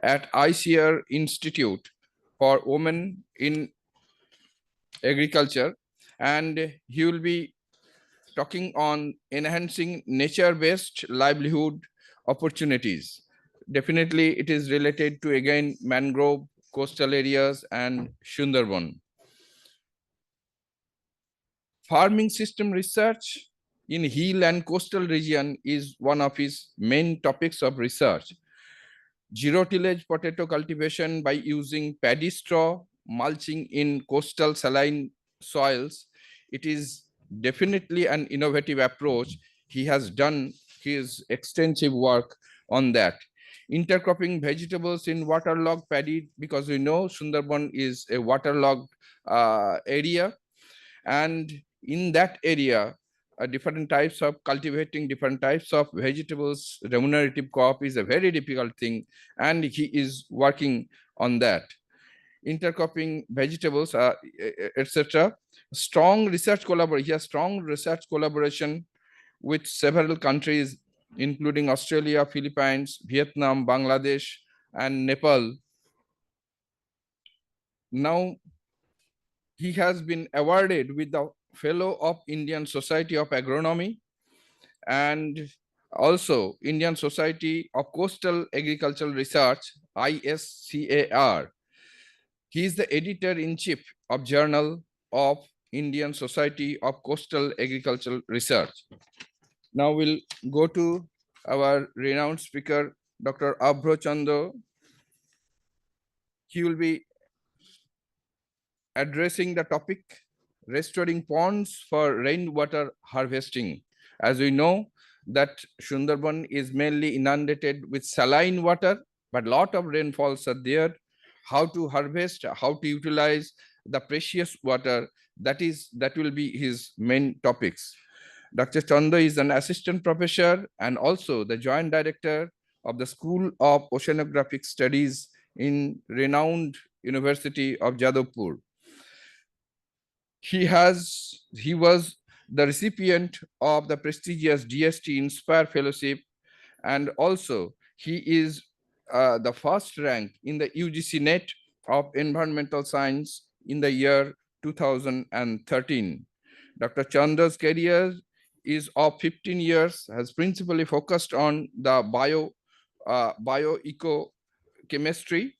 at ICR Institute for Women in Agriculture, and he will be talking on enhancing nature-based livelihood opportunities. Definitely, it is related to, again, mangrove, coastal areas, and Sundarban. Farming system research in hill and coastal region is one of his main topics of research. Zero tillage potato cultivation by using paddy straw, mulching in coastal saline soils. It is definitely an innovative approach. He has done his extensive work on that. Intercropping vegetables in waterlogged paddy, because we know Sundarban is a waterlogged area, and in that area, different types of cultivating different types of vegetables, remunerative crop is a very difficult thing, and he is working on that. Intercropping vegetables, etc. Strong research collaboration. He has strong research collaboration with several countries, including Australia, Philippines, Vietnam, Bangladesh, and Nepal. Now, he has been awarded with the Fellow of Indian Society of Agronomy and also Indian Society of Coastal Agricultural Research, ISCAR. He is the editor-in-chief of Journal of Indian Society of Coastal Agricultural Research. Now we'll go to our renowned speaker, Dr. Abhro Chando. He will be addressing the topic, restoring ponds for rainwater harvesting. As we know that Sundarban is mainly inundated with saline water, but a lot of rainfalls are there. How to harvest, how to utilize the precious water, that will be his main topics. Dr. Chanda is an assistant professor and also the joint director of the School of Oceanographic Studies in renowned University of Jadavpur. He was the recipient of the prestigious DST Inspire Fellowship, and also he is the first rank in the UGC NET of Environmental Science in the year 2013. Dr. Chanda's career is of 15 years, has principally focused on the bioecochemistry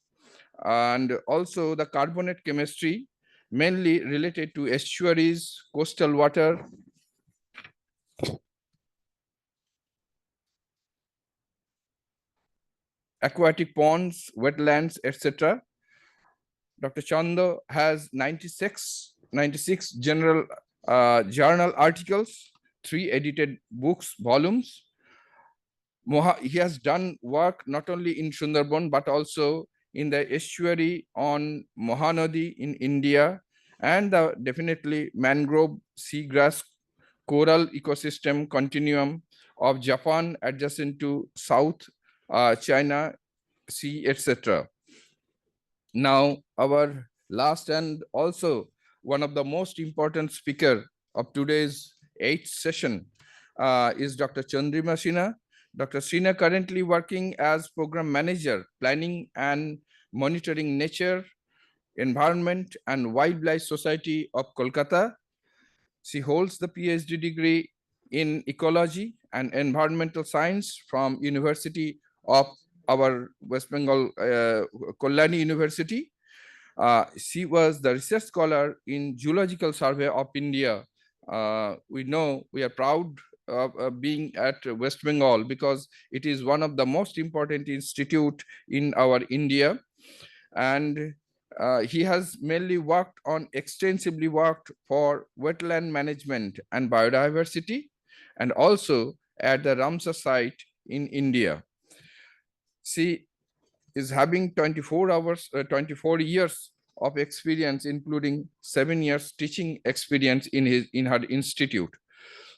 and also the carbonate chemistry, mainly related to estuaries, coastal water, aquatic ponds, wetlands, etc. Dr. Chanda has 96 general journal articles, 3 edited books, volumes. He has done work not only in Sundarban, but also in the estuary on Mahanadi in India, and definitely mangrove, seagrass, coral ecosystem continuum of Japan adjacent to South China Sea, etc. Now, our last and also one of the most important speaker of today's 8th session is Dr. Chandrima Sinha. Dr. Sinha currently working as program manager, planning and monitoring nature, environment and wildlife society of Kolkata. She holds the PhD degree in ecology and environmental science from University of our West Bengal, Kalyani University. She was the research scholar in Zoological Survey of India. We are proud of being at West Bengal because it is one of the most important institute in our India. And he has mainly extensively worked for wetland management and biodiversity, and also at the Ramsar site in India. She is having 24 years of experience, including 7 years teaching experience in her institute.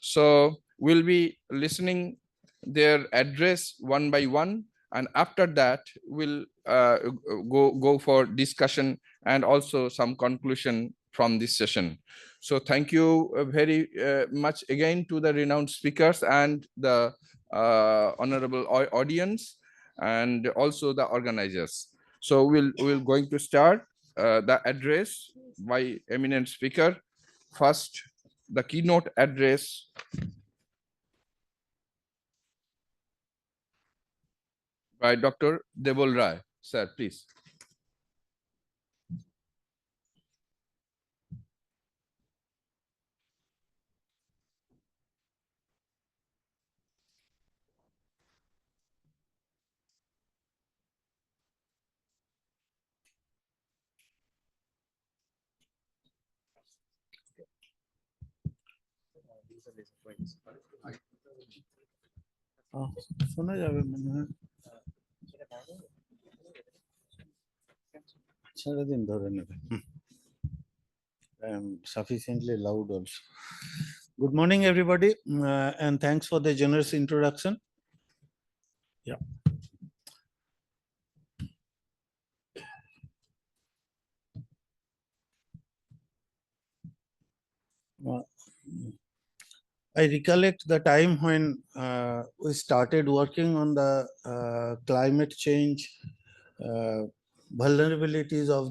So we'll be listening their address one by one, and after that we'll go for discussion and also some conclusion from this session. So thank you very much again to the renowned speakers and the honorable audience. and also the organizers. So we'll going to start the address by eminent speaker. First, the keynote address by Dr. Debol Rai. Sir, please. শোনা যাবে মনে হয়, ছেড়ে দিন, ধরে নেবে। I am sufficiently loud also. Good morning, everybody, and thanks for the generous introduction. Yeah. I recollect the time when we started working on the climate change vulnerabilities of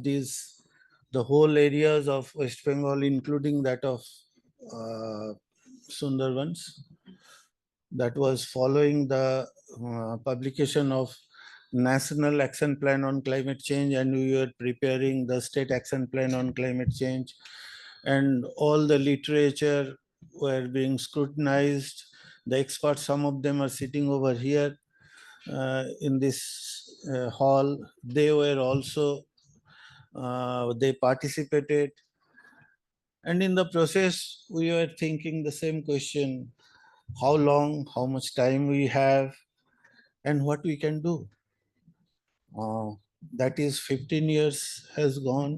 the whole areas of West Bengal, including that of Sundarbans. That was following the publication of National Action Plan on Climate Change, and we were preparing the State Action Plan on Climate Change, and all the literature were being scrutinized. The experts, some of them are sitting over here in this hall. They were also, they participated. And in the process, we were thinking the same question: how long, how much time we have, and what we can do. That is 15 years has gone.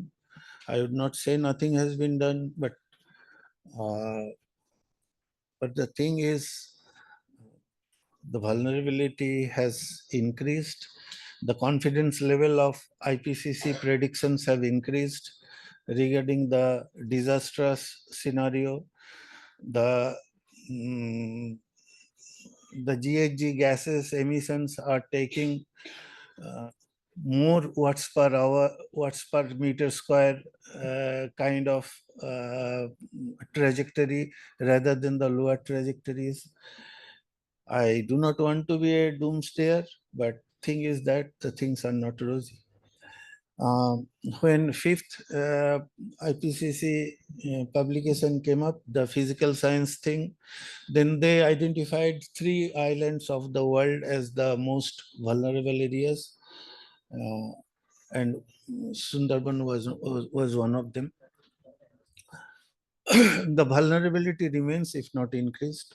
I would not say nothing has been done, but the thing is, the vulnerability has increased. The confidence level of IPCC predictions have increased regarding the disastrous scenario. The GHG gases emissions are taking more watts per hour, watts per meter square kind of trajectory rather than the lower trajectories. I do not want to be a doomsayer, but thing is that the things are not rosy. When fifth IPCC publication came up, the physical science thing, then they identified 3 islands of the world as the most vulnerable areas, and Sundarban was one of them. The vulnerability remains, if not increased.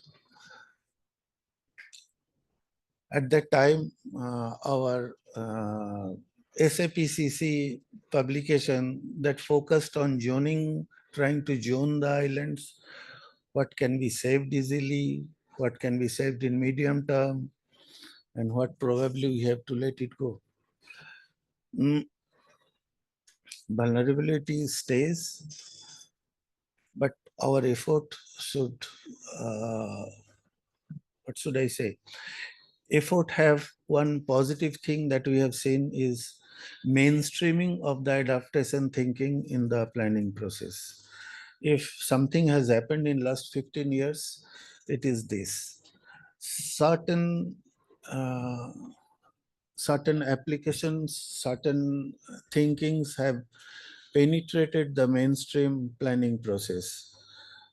At that time, our SAPCC publication that focused on zoning, trying to zone the islands, what can be saved easily, what can be saved in medium term, and what probably we have to let it go. Vulnerability stays, but our effort should, what should I say? Effort have one positive thing that we have seen is mainstreaming of the adaptation thinking in the planning process. If something has happened in last 15 years, it is this: certain applications, certain thinkings have penetrated the mainstream planning process,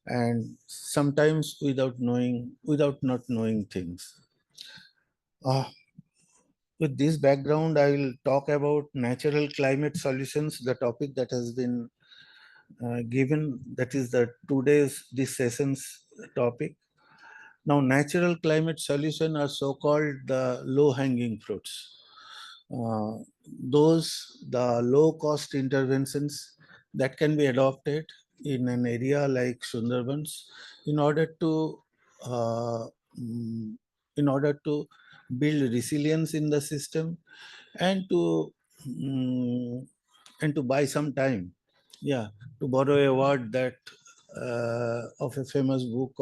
and sometimes without not knowing things. With this background, I will talk about natural climate solutions, the topic that has been given, that is this session's topic. Now, natural climate solution are so-called the low-hanging fruits. The low-cost interventions that can be adopted in an area like Sundarbans in order to build resilience in the system and to buy some time. Yeah, to borrow a word that of a famous book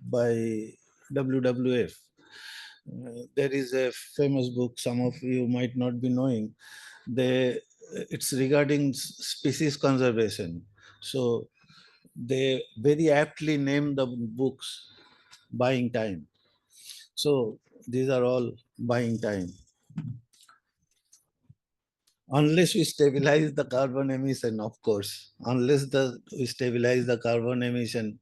by WWF. There is a famous book, some of you might not be knowing. It's regarding species conservation. So they very aptly name the books Buying Time. So these are all buying time. Unless we stabilize the carbon emission, of course, we stabilize the carbon emission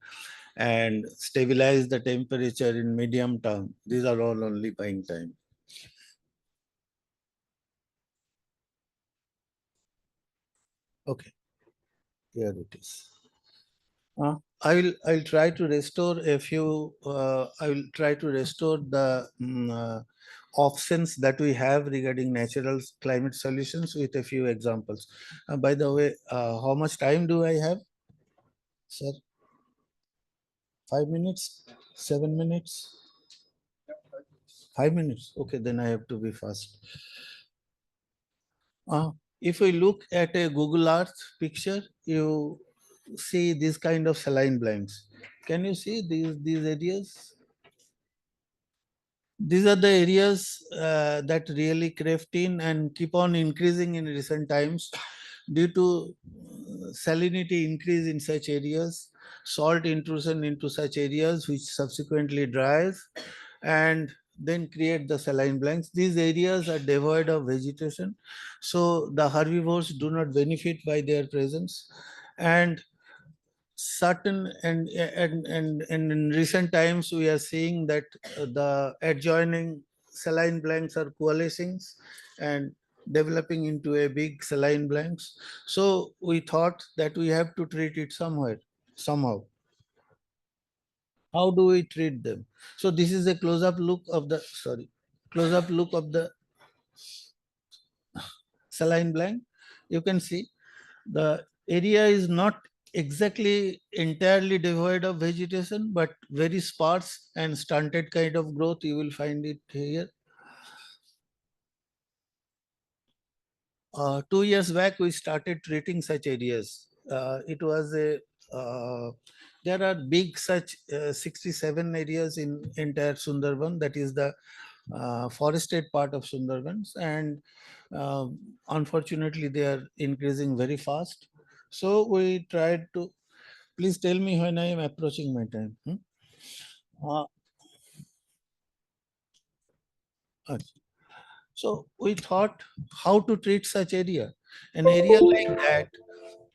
and stabilize the temperature in medium term, these are all only buying time. Okay, here it is. I'll try to restore a few. I will try to restore the options that we have regarding natural climate solutions with a few examples. By the way, how much time do I have, sir? 5 minutes? 7 minutes? 5 minutes. Okay, then I have to be fast. If we look at a Google Earth picture, you see this kind of saline blanks. Can you see these areas? These are the areas that really crept in and keep on increasing in recent times due to salinity increase in such areas, salt intrusion into such areas, which subsequently dries and then create the saline blanks. These areas are devoid of vegetation, so the herbivores do not benefit by their presence. And certain and in recent times we are seeing that the adjoining saline blanks are coalescing and developing into a big saline blanks. So we thought that we have to treat it somehow. How do we treat them? So this is a close-up look of the saline blank. You can see the area is not exactly entirely devoid of vegetation, but very sparse and stunted kind of growth. You will find it here. 2 years back, we started treating such areas. It was a there are big such 67 areas in entire Sundarban. That is the forested part of Sundarbans, and uh, unfortunately, they are increasing very fast. So we tried to. Please tell me when I am approaching my time. Uh, अच्छा. So we thought how to treat such area. An area like that,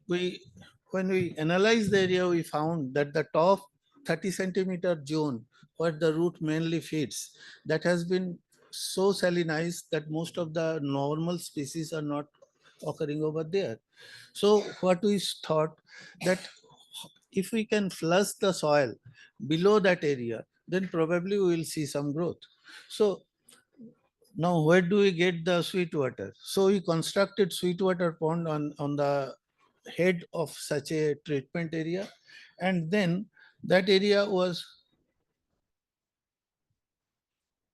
we when we analyzed the area, we found that the top 30 centimeter zone where the root mainly feeds, that has been so salinized that most of the normal species are not occurring over there. So what we thought that if we can flush the soil below that area, then probably we will see some growth. So now where do we get the sweet water? So we constructed sweet water pond on the head of such a treatment area, and then that area was,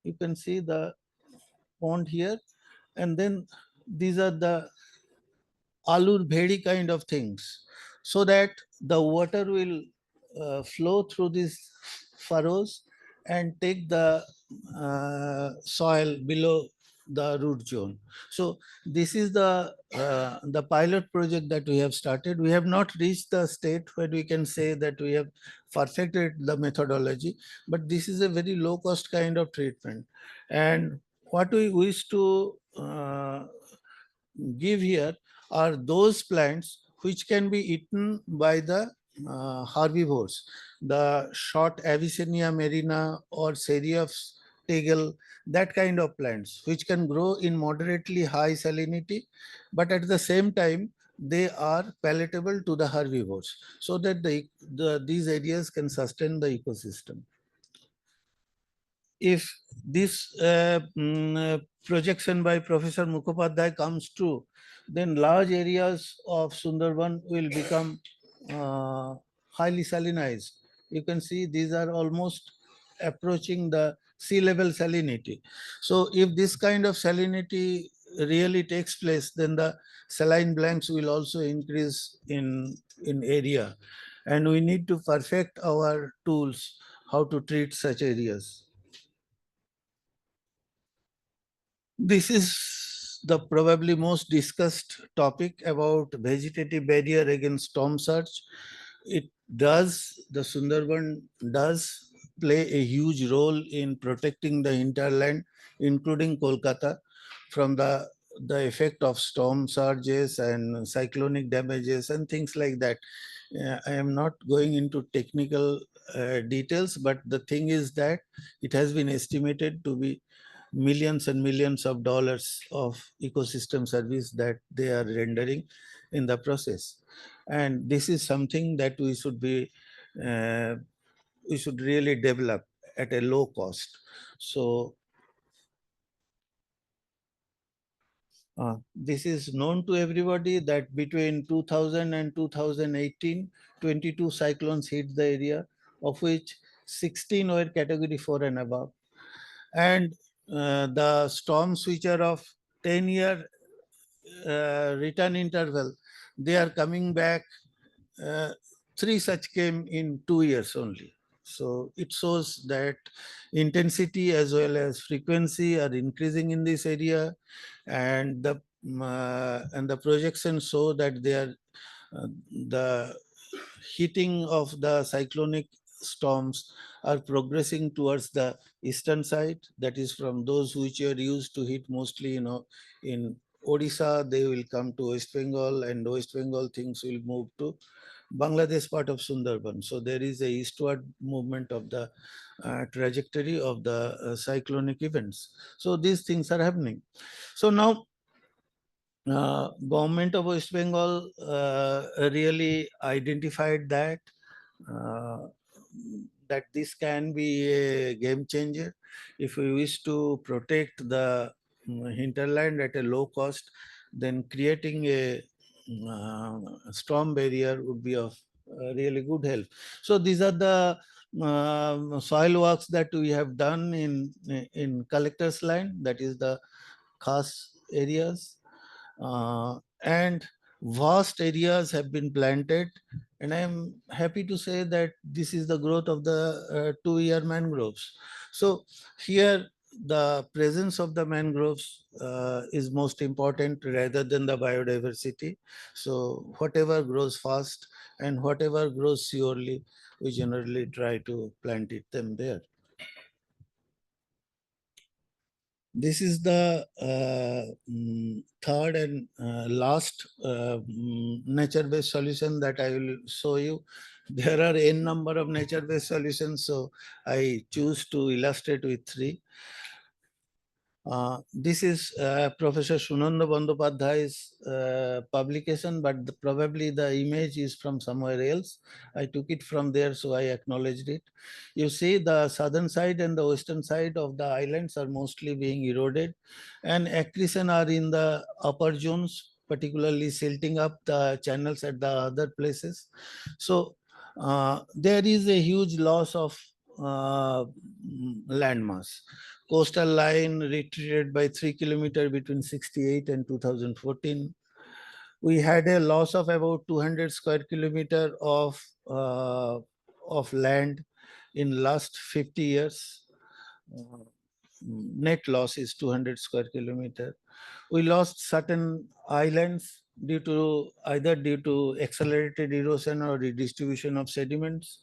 you can see the pond here, and then these are the alur bhedi kind of things, so that the water will flow through these furrows and take the soil below the root zone. So this is the pilot project that we have started. We have not reached the state where we can say that we have perfected the methodology, but this is a very low cost kind of treatment. And what we wish to give here are those plants which can be eaten by the herbivores, the short Avicennia marina or Cereus tegel, that kind of plants which can grow in moderately high salinity, but at the same time they are palatable to the herbivores, so that these areas can sustain the ecosystem. If this projection by Professor Mukhopadhyay comes true, then large areas of Sundarban will become highly salinized. You can see these are almost approaching the sea level salinity. So if this kind of salinity really takes place, then the saline blanks will also increase in area. And we need to perfect our tools how to treat such areas. This is the probably most discussed topic about vegetative barrier against storm surge. It does, the Sundarban does play a huge role in protecting the hinterland, including Kolkata, from the effect of storm surges and cyclonic damages and things like that. I am not going into technical details, but the thing is that it has been estimated to be millions and millions of dollars of ecosystem service that they are rendering in the process. And this is something that uh, we should really develop at a low cost. So this is known to everybody that between 2000 and 2018, 22 cyclones hit the area, of which 16 were category 4 and above. And the storms which are of 10-year return interval, they are coming back. Uh, three such came in 2 years only. So it shows that intensity as well as frequency are increasing in this area, and the projections show that they are the heating of the cyclonic storms are progressing towards the eastern side. That is, from those which are used to hit mostly, in Odisha, they will come to West Bengal, and West Bengal things will move to Bangladesh part of Sundarban. So there is a eastward movement of the trajectory of the cyclonic events. So these things are happening. So now government of West Bengal really identified uh, that this can be a game changer if we wish to protect the hinterland at a low cost. Then creating a storm barrier would be of really good help. So these are the soil works that we have done in collector's land, that is the khas areas, and vast areas have been planted. And I am happy to say that this is the growth of the 2-year mangroves. So here the presence of the mangroves is most important rather than the biodiversity. So whatever grows fast and whatever grows surely, we generally try to plant it them there. This is the third and last nature-based solution that I will show you. There are n number of nature-based solutions, so I choose to illustrate with three. This is Professor Sunanda Bandyopadhyay's publication, but probably the image is from somewhere else. I took it from there, so I acknowledged it. You see the southern side and the western side of the islands are mostly being eroded, and accretion are in the upper zones, particularly silting up the channels at the other places. So there is a huge loss of landmass. Coastal line retreated by 3 kilometers between 68 and 2014. We had a loss of about 200 square kilometer of land in last 50 years. Net loss is 200 square kilometer. We lost certain islands either due to accelerated erosion or redistribution of sediments.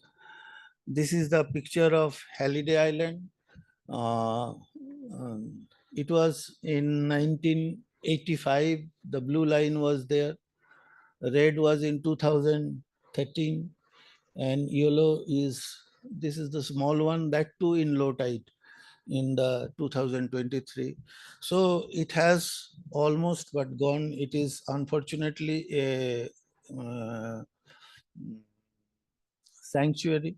This is the picture of Halliday Island. Uh, it was in 1985, the blue line was there, red was in 2013, and yellow is, this is the small one, that too in low tide in the 2023. So it has almost but gone. It is unfortunately a sanctuary,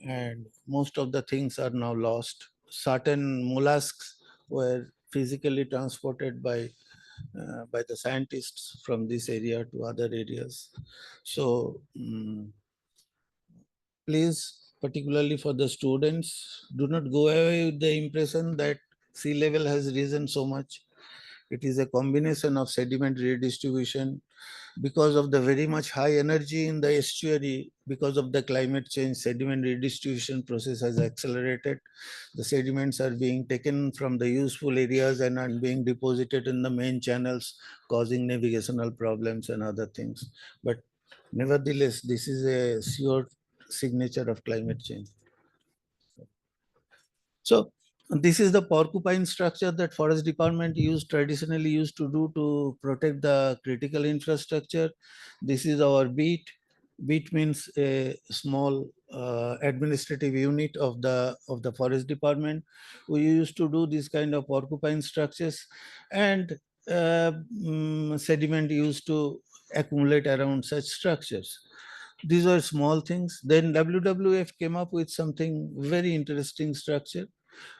and most of the things are now lost. Certain mollusks were physically transported by the scientists from this area to other areas. So please, particularly for the students, do not go away with the impression that sea level has risen so much. It is a combination of sediment redistribution because of the very much high energy in the estuary. Because of the climate change, sediment redistribution process has accelerated. The sediments are being taken from the useful areas and are being deposited in the main channels, causing navigational problems and other things. But nevertheless, this is a sure signature of climate change. So this is the porcupine structure that forest department traditionally used to do to protect the critical infrastructure. This is our beat. Beat means a small administrative unit of the forest department. We used to do this kind of porcupine structures, and sediment used to accumulate around such structures. These are small things. Then WWF came up with something very interesting structure.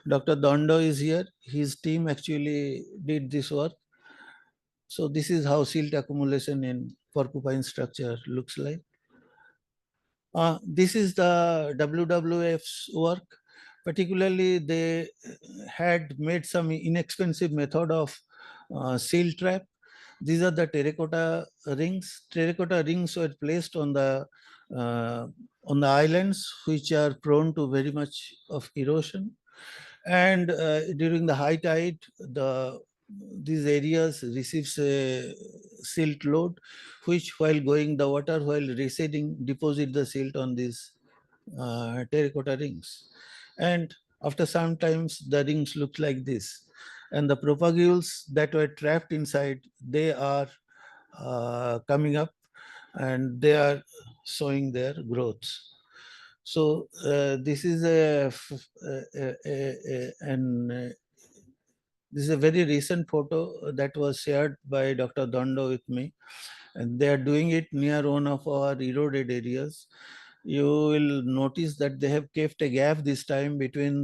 Dr. Dondo is here. His team actually did this work. So this is how silt accumulation in porcupine structure looks like. This is the WWF's work. Particularly, they had made some inexpensive method of seal trap. These are the terracotta rings. Terracotta rings were placed uh, on the islands, which are prone to very much of erosion. And during the high tide, these areas receives a silt load, which while going the water, while receding, deposit the silt on these terracotta rings. And after some times, the rings look like this. And the propagules that were trapped inside, they are coming up and they are showing their growth. So this is this is a very recent photo that was shared by Dr. Dondo with me, and they are doing it near one of our eroded areas. You will notice that they have kept a gap this time between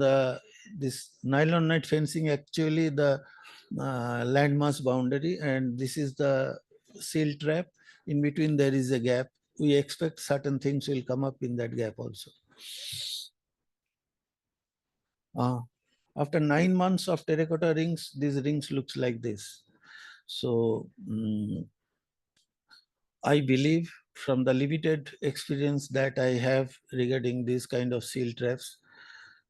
this nylon net fencing, actually the landmass boundary, and this is the seal trap. In between there is a gap. We expect certain things will come up in that gap also. After 9 months of terracotta rings, these rings looks like this. So I believe from the limited experience that I have regarding this kind of seal traps,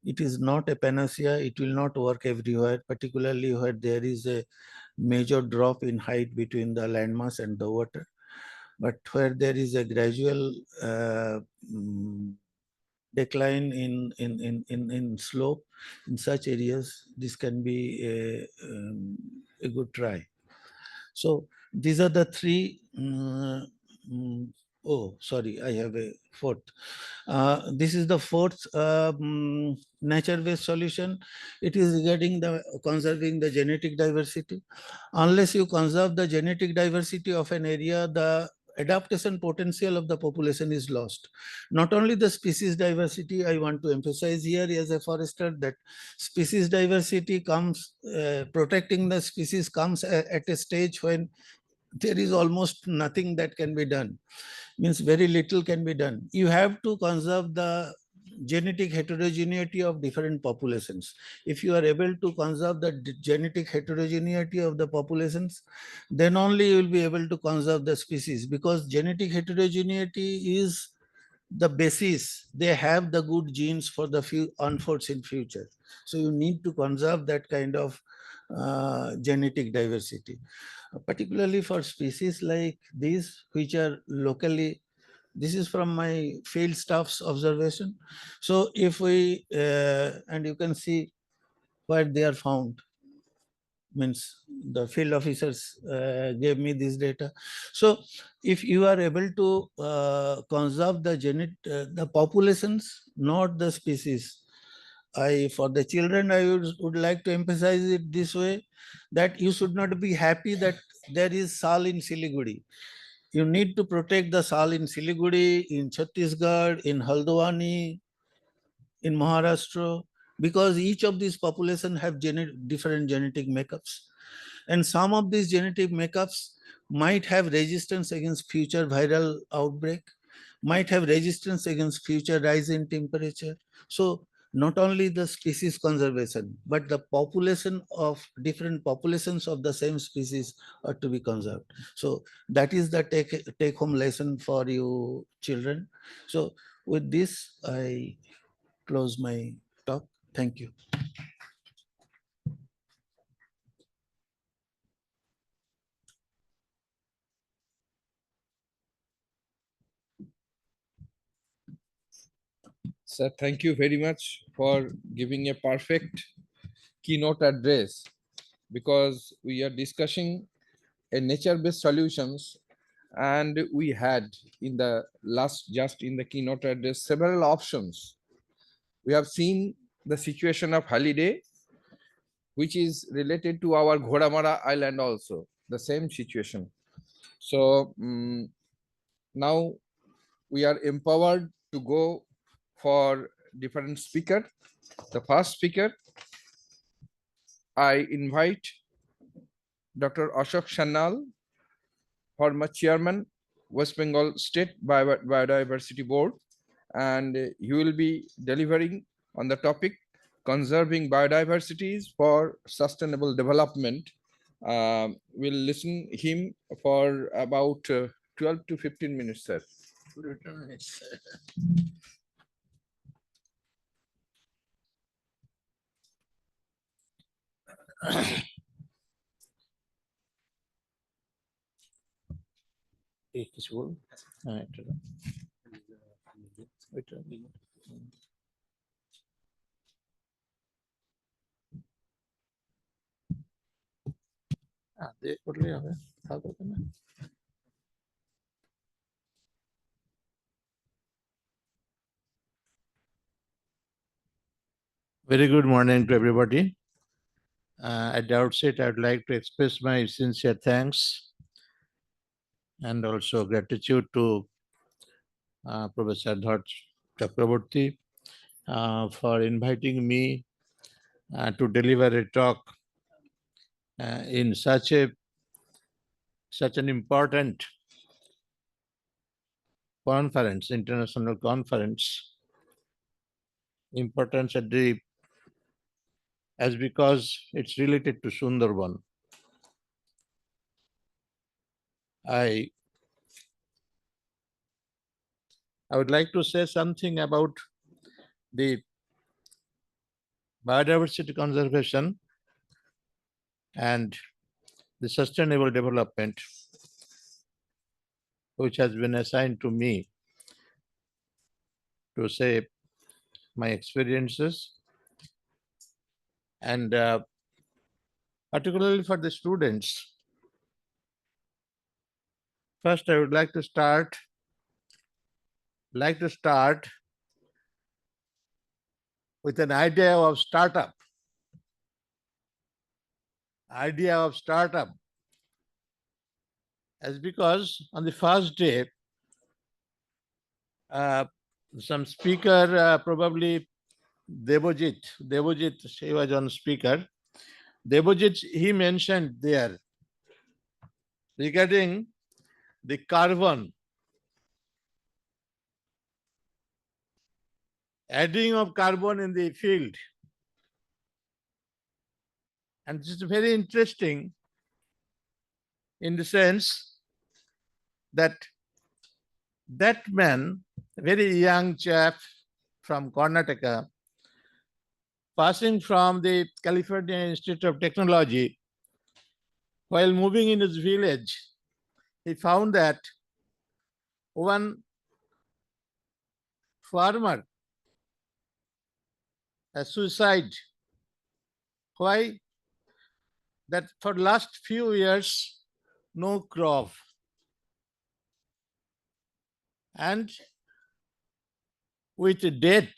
it is not a panacea. It will not work everywhere, particularly where there is a major drop in height between the landmass and the water. But where there is a gradual decline in slope, in such areas, this can be a good try. So these are the three. Oh, sorry, I have a fourth. This is the fourth nature-based solution. It is regarding the conserving the genetic diversity. Unless you conserve the genetic diversity of an area, the adaptation potential of the population is lost. Not only the species diversity, I want to emphasize here as a forester that species diversity comes, protecting the species comes at a stage when there is almost nothing that can be done. Means very little can be done. You have to conserve the genetic heterogeneity of different populations. If you are able to conserve the genetic heterogeneity of the populations, then only you will be able to conserve the species, because genetic heterogeneity is the basis. They have the good genes for the few unforeseen future. So you need to conserve that kind of genetic diversity, particularly for species like these, which are locally. This is from my field staff's observation. So if we, and you can see where they are found, means the field officers gave me this data. So if you are able to conserve the populations, not the species, for the children, I would like to emphasize it this way, that you should not be happy that there is Sal in Siliguri. You need to protect the Sal in Siliguri, in Chhattisgarh, in Haldwani, in Maharashtra, because each of these populations have different genetic makeups. And some of these genetic makeups might have resistance against future viral outbreak, might have resistance against future rise in temperature. So not only the species conservation, but the population of different populations of the same species are to be conserved. So that is the take home lesson for you children. So with this, I close my talk. Thank you. Sir, thank you very much for giving a perfect keynote address, because we are discussing a nature-based solutions, and we had in the last, just in the keynote address, several options. We have seen the situation of holiday, which is related to our Ghodamara Island also, the same situation. So now we are empowered to go for different speaker. The first speaker, I invite Dr. Ashok Sannal, former chairman, West Bengal State Biodiversity Board, and he will be delivering on the topic conserving biodiversities for sustainable development. We'll listen him for about 12 to 15 minutes, sir. 15 minutes. কিছু বলুন? হ্যাঁ, এটা দাও। ওইটা দিন। দিয়ে করলেই হবে, থাকবে না। Very good morning to everybody. At the outset, I would like to express my sincere thanks and also gratitude to Professor Dhar Chakraborty for inviting me to deliver a talk in such an important conference, international conference. Importance at the as because it's related to Sundarban. I would like to say something about the biodiversity conservation and the sustainable development, which has been assigned to me to say my experiences, and particularly for the students. First, I would like to start with an idea of startup. As because on the first day, some speaker, probably Devojit, he was on speaker. Devojit, he mentioned there regarding the carbon, adding of carbon in the field. And this is very interesting in the sense that that man, a very young chap from Karnataka, passing from the California Institute of Technology, while moving in his village, he found that one farmer has suicide. Why? That for last few years, no crop. And with debt,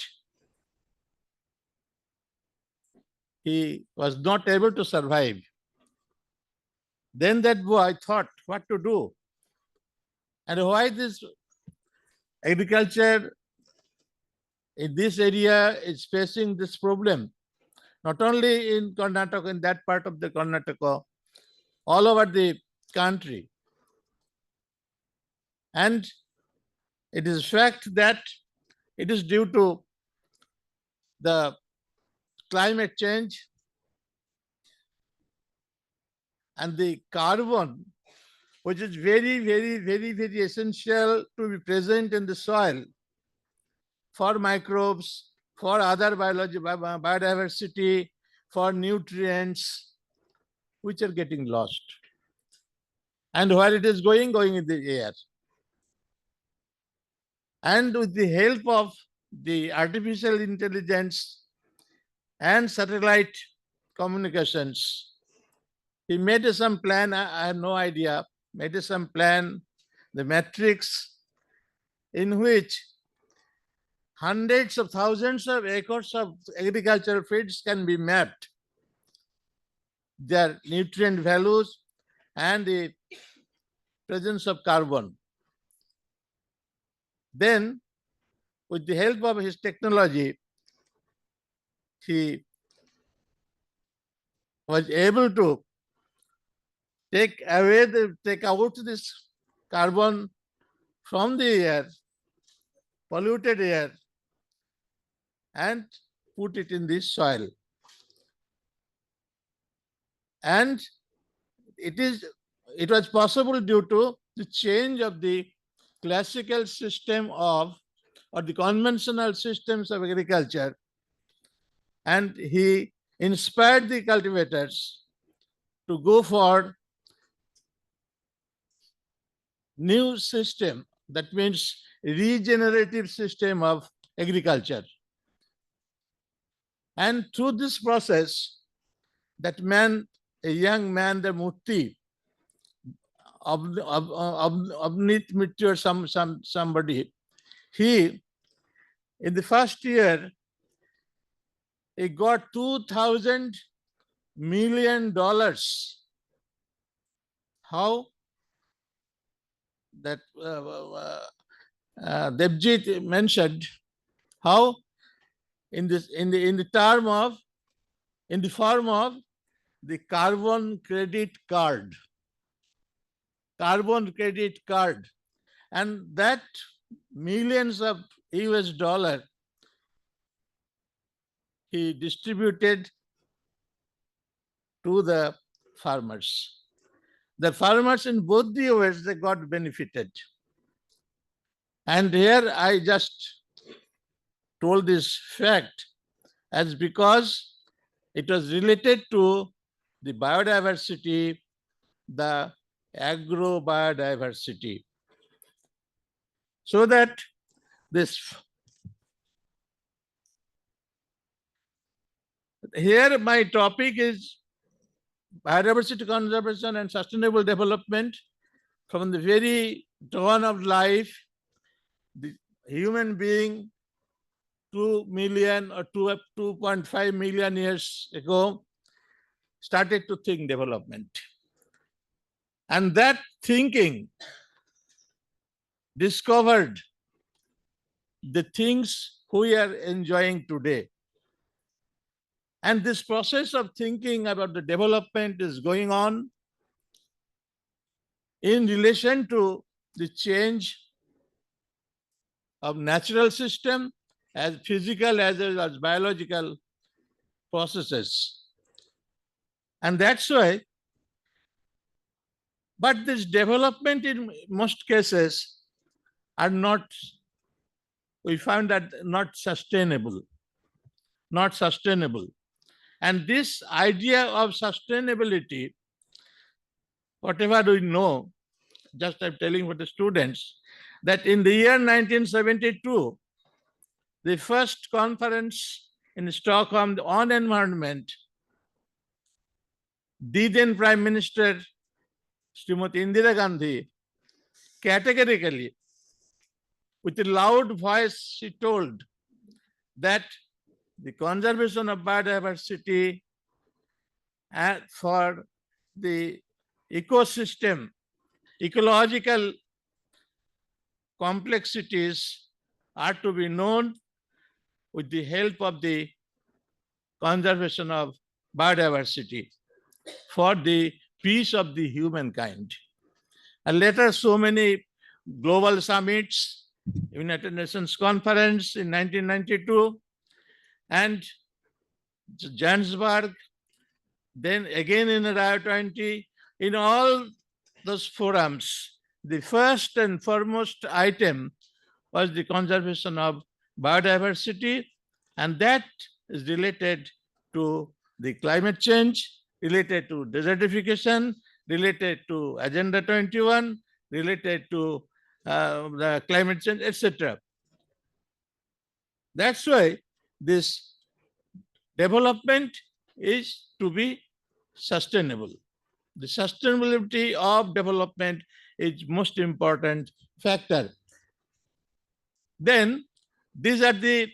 he was not able to survive. Then that boy thought what to do. And why this agriculture in this area is facing this problem. Not only in Karnataka, in that part of the Karnataka, all over the country. And it is fact that it is due to the climate change and the carbon, which is very, very, very, very essential to be present in the soil for microbes, for other biodiversity, for nutrients, which are getting lost. And where it is going in the air. And with the help of the artificial intelligence and satellite communications, he made some plan, I have no idea, made some plan, the matrix in which hundreds of thousands of acres of agricultural fields can be mapped, their nutrient values and the presence of carbon. Then, with the help of his technology, he was able to take out this carbon from the air, polluted air, and put it in the soil. And it was possible due to the change of the classical system of, or the conventional systems of agriculture. And he inspired the cultivators to go for new system, that means regenerative system of agriculture. And through this process, that man, a young man, the Murti, Abnit Mitri or somebody, he, in the first year, he got $2,000 million. How? That Devjit mentioned how in the form of the carbon credit card, and that millions of US dollar he distributed to the farmers. The farmers in both the ways, they got benefited. And here I just told this fact as because it was related to the biodiversity, the agro-biodiversity. So that this, here my topic is biodiversity conservation and sustainable development from the very dawn of life. The human being 2 million or 2.5 million years ago started to think development. And that thinking discovered the things we are enjoying today. And this process of thinking about the development is going on in relation to the change of natural system as physical as well as biological processes. And that's why, but this development in most cases are not, we found that not sustainable. And this idea of sustainability, whatever we know, just I'm telling for the students, that in the year 1972, the first conference in Stockholm on environment, the then Prime Minister, Srimati Indira Gandhi, categorically, with a loud voice, she told that the conservation of biodiversity and for the ecosystem, ecological complexities are to be known with the help of the conservation of biodiversity for the peace of the humankind. And later, so many global summits, United Nations Conference in 1992, and Johannesburg, then again in Rio 20, in all those forums, the first and foremost item was the conservation of biodiversity, and that is related to the climate change, related to desertification, related to Agenda 21, related to the climate change, etc. That's why this development is to be sustainable. The sustainability of development is most important factor. Then these are the,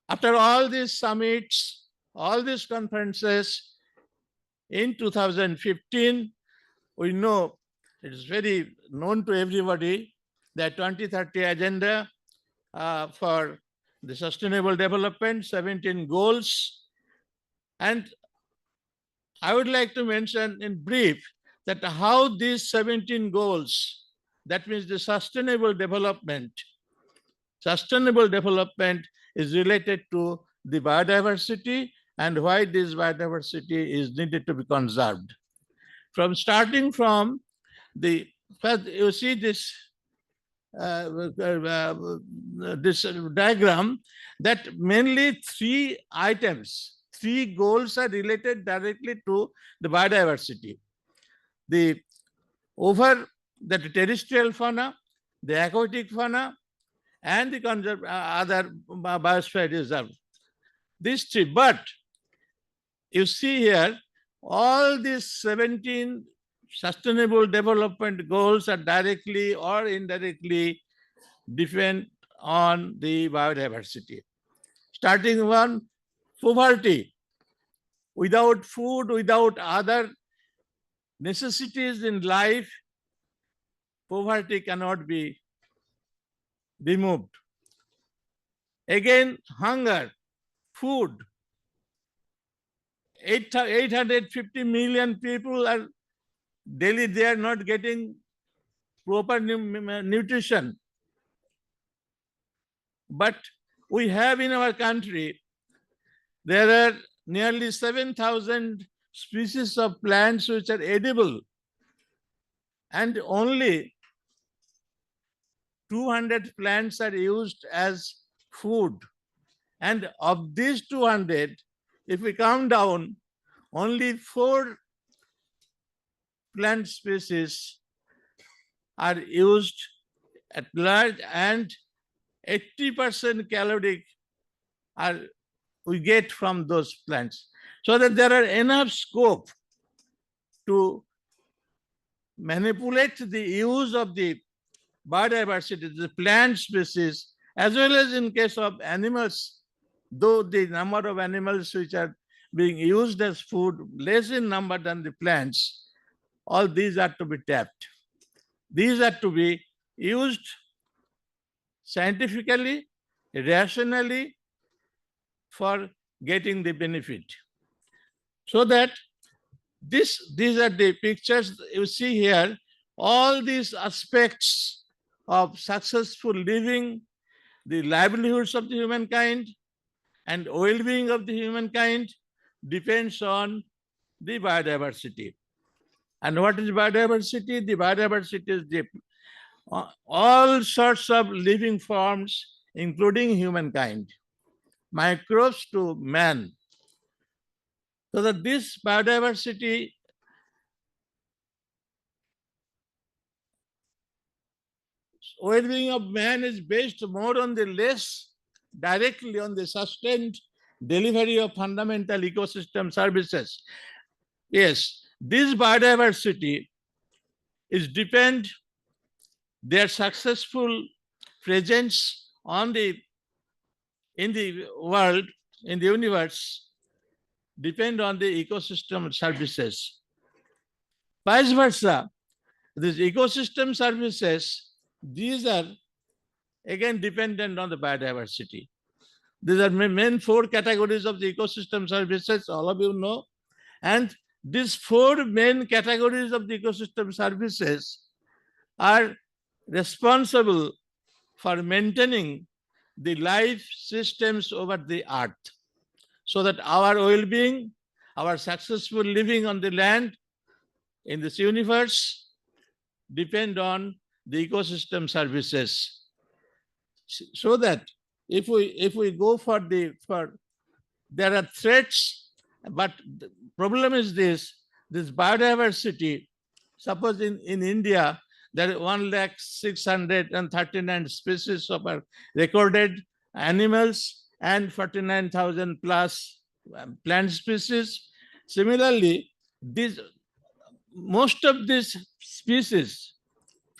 after all these summits, all these conferences, in 2015, we know, it is very known to everybody, that 2030 agenda for the sustainable development, 17 goals. And I would like to mention in brief that how these 17 goals, that means the sustainable development is related to the biodiversity and why this biodiversity is needed to be conserved. Starting from the, you see this this diagram, that mainly three items, three goals are related directly to the biodiversity. The terrestrial fauna, the aquatic fauna, and the other biosphere reserve. These three, but you see here, all these 17 sustainable development goals are directly or indirectly depend on the biodiversity. Starting one, poverty. Without food, without other necessities in life, poverty cannot be removed. Again, hunger, food. 850 million people are daily, they are not getting proper nutrition. But we have in our country, there are nearly 7,000 species of plants which are edible, and only 200 plants are used as food. And of these 200, if we count down, only 4 plant species are used at large, and 80% caloric we get from those plants. So that there are enough scope to manipulate the use of the biodiversity, the plant species, as well as in case of animals, though the number of animals which are being used as food less in number than the plants, all these are to be tapped. These are to be used scientifically, rationally, for getting the benefit. So that these are the pictures you see here. All these aspects of successful living, the livelihoods of the humankind, and well-being of the humankind depends on the biodiversity. And what is biodiversity? The biodiversity is the all sorts of living forms, including humankind, microbes to man. So that this biodiversity well-being of man is based more on the less directly on the sustained delivery of fundamental ecosystem services. Yes, this biodiversity is depend their successful presence on in the world, in the universe, depend on the ecosystem services. Vice versa, these ecosystem services, these are again dependent on the biodiversity. These are main 4 categories of the ecosystem services, all of you know. And these 4 main categories of the ecosystem services are responsible for maintaining the life systems over the earth, so that our well-being, our successful living on the land in this universe depend on the ecosystem services. So that if we go for there are threats, but the problem is this biodiversity. Suppose in India, there are 1,639 species of recorded animals and 49,000 plus plant species. Similarly, most of these species,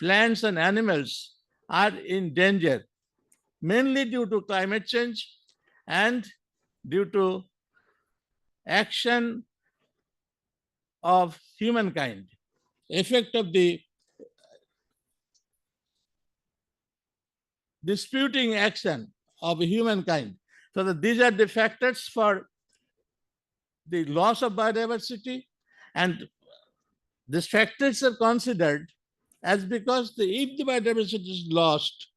plants and animals, are in danger, mainly due to climate change and due to action of humankind, effect of the disputing action of humankind. So that these are the factors for the loss of biodiversity, and these factors are considered as because if the biodiversity is lost,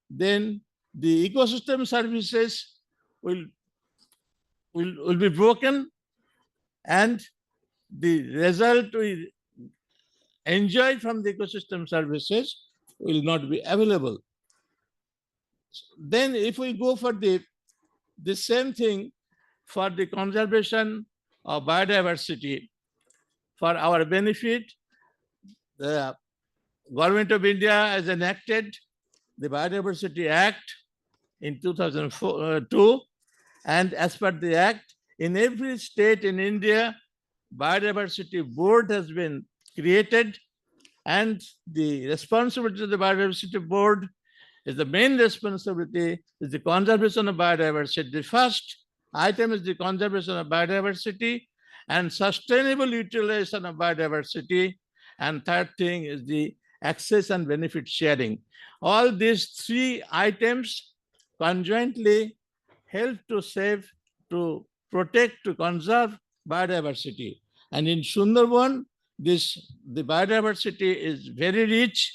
then the ecosystem services will be broken, and the result we enjoy from the ecosystem services will not be available. Then if we go for the same thing for the conservation of biodiversity for our benefit, the Government of India has enacted the Biodiversity Act in 2002, and as per the Act, in every state in India, Biodiversity Board has been created, and the responsibility of the Biodiversity Board is the main responsibility is the conservation of biodiversity. The first item is the conservation of biodiversity and sustainable utilization of biodiversity, and third thing is the access and benefit sharing. All these three items conjointly help to save, to protect, to conserve biodiversity. And in Sundarban, the biodiversity is very rich.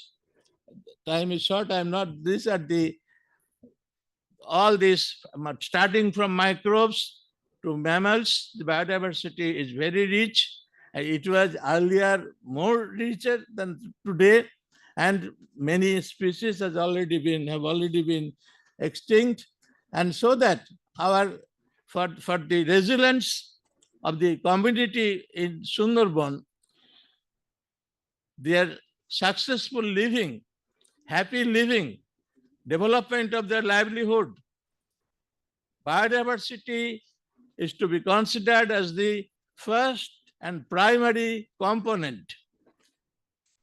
Time is short. These are all these, starting from microbes to mammals, the biodiversity is very rich. It was earlier more richer than today, and many species have already been extinct. And so that for the resilience of the community in Sundarban, their successful living, happy living, development of their livelihood, biodiversity is to be considered as the first and primary component.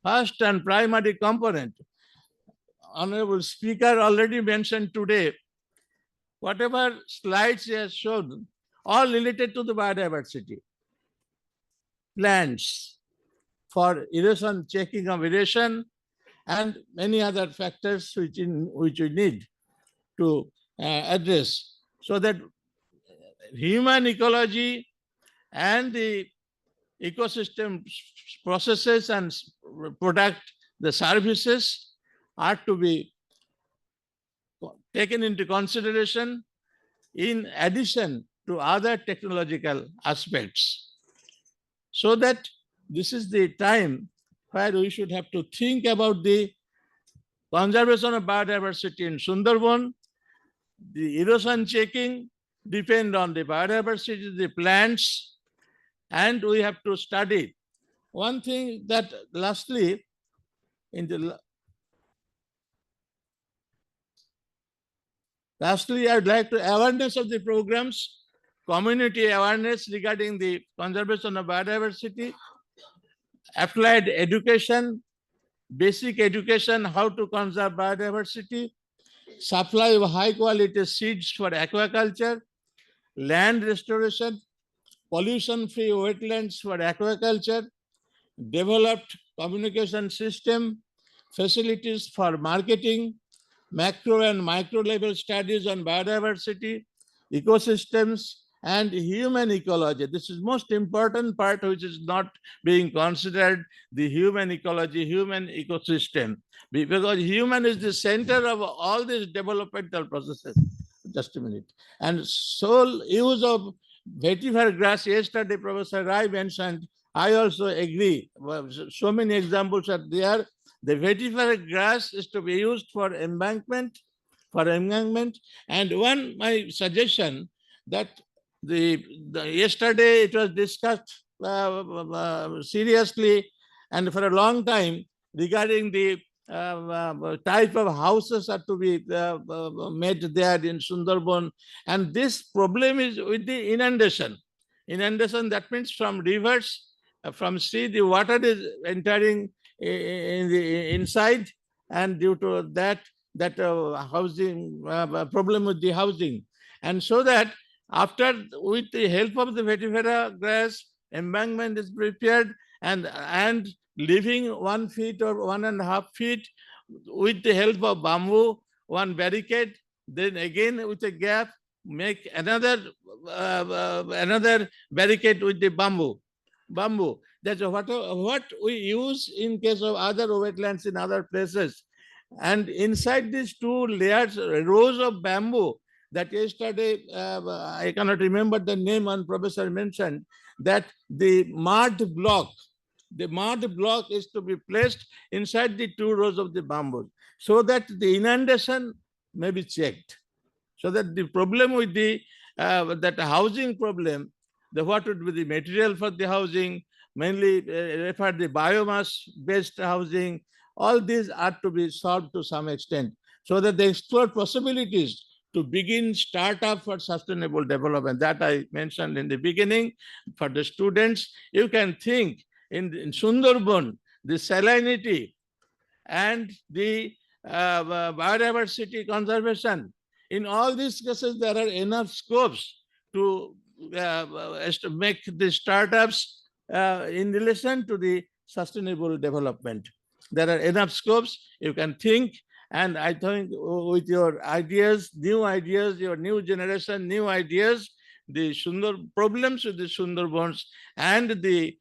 First and primary component. Honorable Speaker already mentioned today, whatever slides he has shown, all related to the biodiversity. Plants for erosion, checking of erosion, and many other factors which we need to address, so that human ecology and the ecosystem processes and the services are to be taken into consideration in addition to other technological aspects. So that this is the time where we should have to think about the conservation of biodiversity in Sundarban. The erosion checking depend on the biodiversity, the plants, and we have to study. One thing that lastly, I'd like to awareness of the programs, community awareness regarding the conservation of biodiversity, applied education, basic education, how to conserve biodiversity, supply of high quality seeds for aquaculture, land restoration, pollution-free wetlands for aquaculture, developed communication system, facilities for marketing, macro and micro level studies on biodiversity, ecosystems, and human ecology. This is most important part which is not being considered, the human ecology, human ecosystem, because human is the center of all these developmental processes. Just a minute. And sole use of vetiver grass, yesterday Professor Rai mentioned, I also agree. So many examples are there. The vetiver grass is to be used for embankment, and one my suggestion that the yesterday it was discussed seriously and for a long time regarding the type of houses are to be made there in Sundarban, and this problem is with the inundation. Inundation, that means from rivers, from sea, the water is entering in the inside, and due to that housing problem with the housing, and so that after with the help of the vetiver grass, embankment is prepared, and leaving 1 feet or 1.5 feet with the help of bamboo, one barricade, then again with a gap, make another barricade with the bamboo. That's what we use in case of other wetlands in other places. And inside these two layers, rows of bamboo, that yesterday, I cannot remember the name, and professor mentioned that the mud block is to be placed inside the 2 rows of the bamboo, so that the inundation may be checked. So that the problem with the that housing problem, what would be the material for the housing, mainly refer the biomass-based housing, all these are to be solved to some extent, so that they explore possibilities to begin startup for sustainable development. That I mentioned in the beginning. For the students, you can think in Sundarban, the salinity and the biodiversity conservation. In all these cases, there are enough scopes to make the startups in relation to the sustainable development. There are enough scopes you can think, and I think with your ideas, your new generation, new ideas, the problems with the Sundarbans and the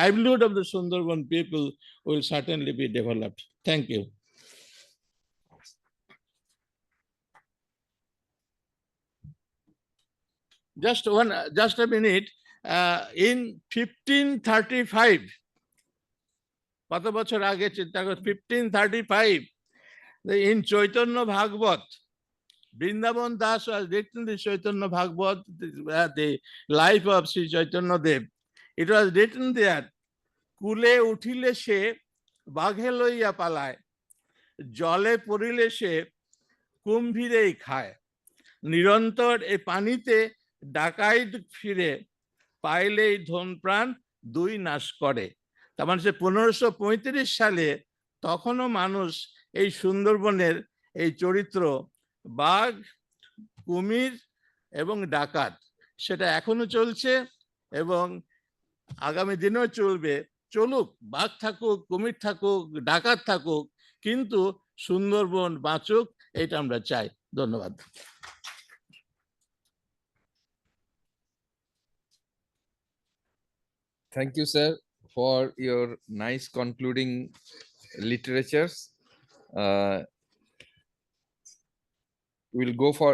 livelihood of the Sundarban people will certainly be developed. Thank you. Just a minute. In 1535, কত বছর আগে চিন্তা কর, 1535, in Chaitanya Bhagavat, Vrindavan Das has written the Chaitanya Bhagavat, the life of Sri Chaitanya Dev. It was written there, কুলে উঠিলে সে বাঘে লইয়া পালায়, জলে পড়িলে সে কুম্ভীরেই খায়, নিরন্তর এ পানিতে ডাকাইত ফিরে, পাইলেই ধন প্রাণ দুই নাশ করে। তার মানে 1535 সালে তখনও মানুষ এই সুন্দরবনের এই চরিত্র বাঘ, কুমির এবং ডাকাত, সেটা এখনো চলছে এবং আগামী দিনেও চলবে। চলুক, বাঘ থাকুক, কুমির থাকুক, ডাকাত থাকুক, কিন্তু সুন্দরবন বাঁচুক, এটা আমরা চাই। ধন্যবাদ। Thank you, sir, for your nice concluding literatures. We'll go for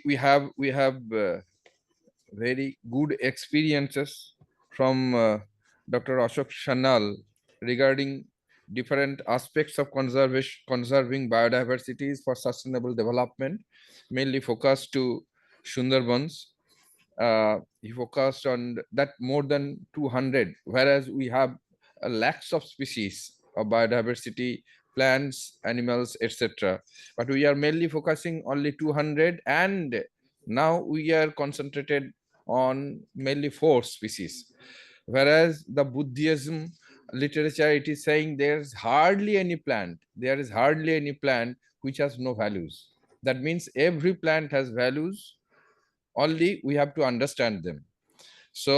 we have very good experiences from Dr. Ashok Shanal regarding different aspects of conserving biodiversities for sustainable development, mainly focused to Sundarbans. He focused on that more than 200, whereas we have lakhs of species of biodiversity, plants, animals, etc. But we are mainly focusing only 200, and now we are concentrated on mainly 4 species. Whereas the Buddhism literature, it is saying there is hardly any plant which has no values. That means every plant has values, only we have to understand them. So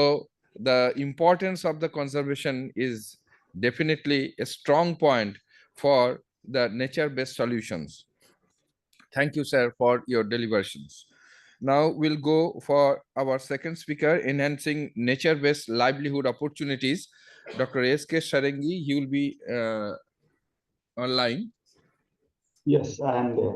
the importance of the conservation is definitely a strong point for the nature-based solutions. Thank you, sir, for your deliberations. Now we'll go for our second speaker, enhancing nature-based livelihood opportunities. Dr. S.K. Sarangi, he will be online. Yes, I am there.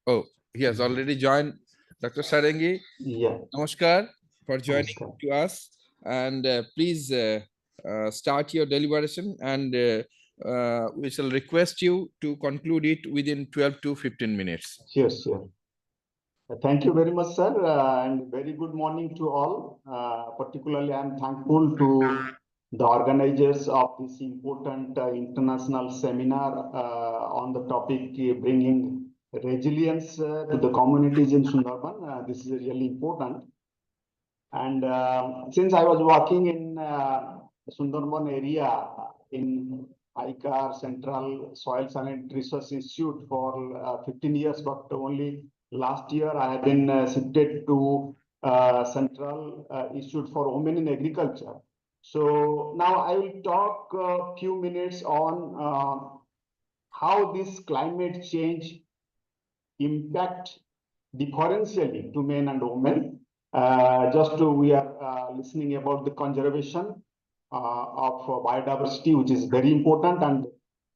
Oh, he has already joined. Dr. Sarangi, Yeah, namaskar for joining namaskar. to us. And please start your deliberation, and we shall request you to conclude it within 12 to 15 minutes. Sure. Thank you very much, sir, and very good morning to all. Particularly, I am thankful to the organizers of this important international seminar on the topic bringing resilience to the communities in Sundarban. This is really important. And since I was working in Sundarban area in ICAR Central Soil Science Research Institute for 15 years, but only last year I have been shifted to Central Institute for Women in Agriculture. So now I will talk a few minutes on how this climate change impact differentially to men and women. We are listening about the conservation of biodiversity, which is very important, and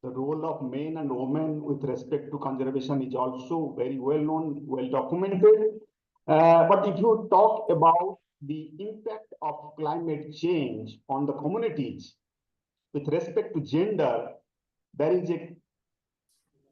the role of men and women with respect to conservation is also very well known, well documented. But if you talk about the impact of climate change on the communities with respect to gender, there is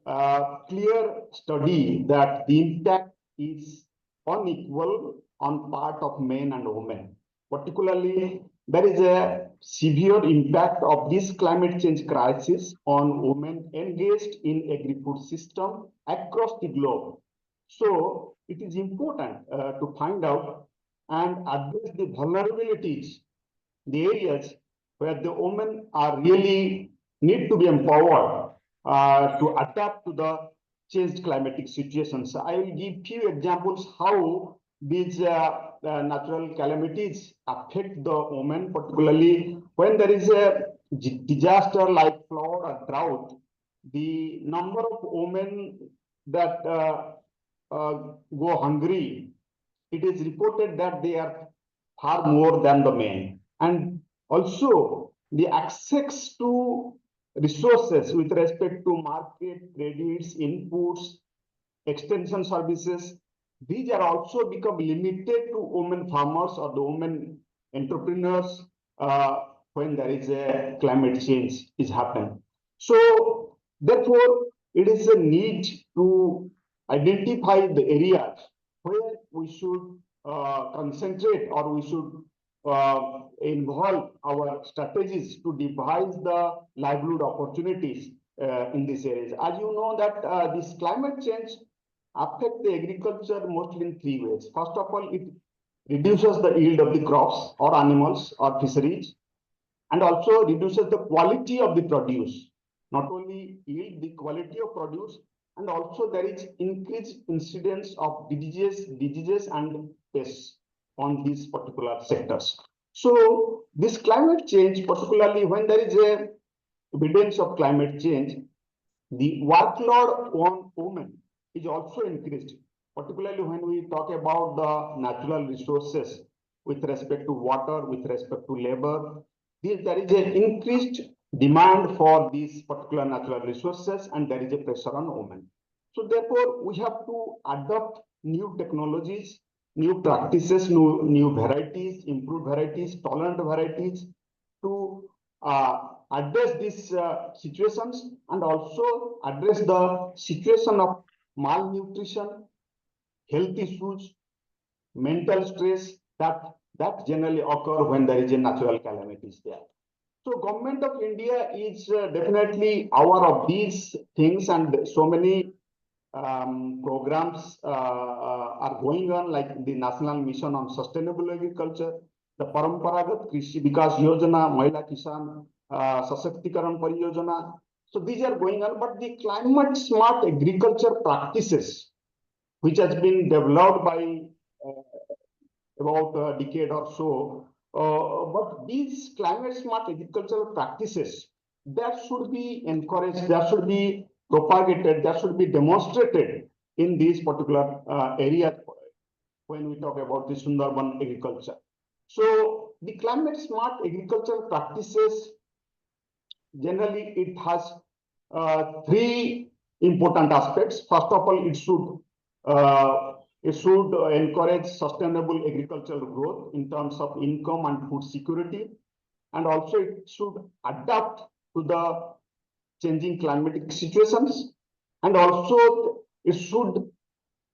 a clear study that the impact is unequal on part of men and women. Particularly, there is a severe impact of this climate change crisis on women engaged in agri-food system across the globe. So it is important to find out and address the vulnerabilities, the areas where the women are really need to be empowered to adapt to the changed climatic situations. I will give few examples how these natural calamities affect the women, particularly when there is a disaster like flood or drought. The number of women that go hungry, it is reported that they are far more than the men. And also the access to resources with respect to market, credits, inputs, extension services, these are also become limited to women farmers or the women entrepreneurs when there is a climate change is happening. So therefore, it is a need to identify the areas where we should concentrate or we should involve our strategies to devise the livelihood opportunities in these areas. As you know that this climate change affect the agriculture mostly in three ways. First of all, it reduces the yield of the crops or animals or fisheries, and also reduces the quality of the produce. Not only yield, the quality of produce, and also there is increased incidence of diseases and pests on these particular sectors. So this climate change, particularly when there is a evidence of climate change, the workload on women is also increased, particularly when we talk about the natural resources with respect to water, with respect to labor. There is an increased demand for these particular natural resources, and there is a pressure on women. So therefore, we have to adopt new technologies, new practices, new varieties, improved varieties, tolerant varieties to address these situations and also address the situation of malnutrition, health issues, mental stress that generally occur when there is a natural calamities there. So government of India is definitely aware of these things, and so many programs are going on, like the National Mission on Sustainable Agriculture, the Paramparagat Krishi Vikas Yojana, Mahila Kisan Sashактikaran Pariyojana. So these are going on, but the climate smart agriculture practices, which has been developed by about a decade or so, but these climate smart agricultural practices, that should be encouraged, that should be propagated, that should be demonstrated in these particular areas when we talk about the Sundarban agriculture. So the climate smart agricultural practices, generally it has three important aspects. First of all, it should encourage sustainable agricultural growth in terms of income and food security, and also it should adapt to the changing climatic situations, and also it should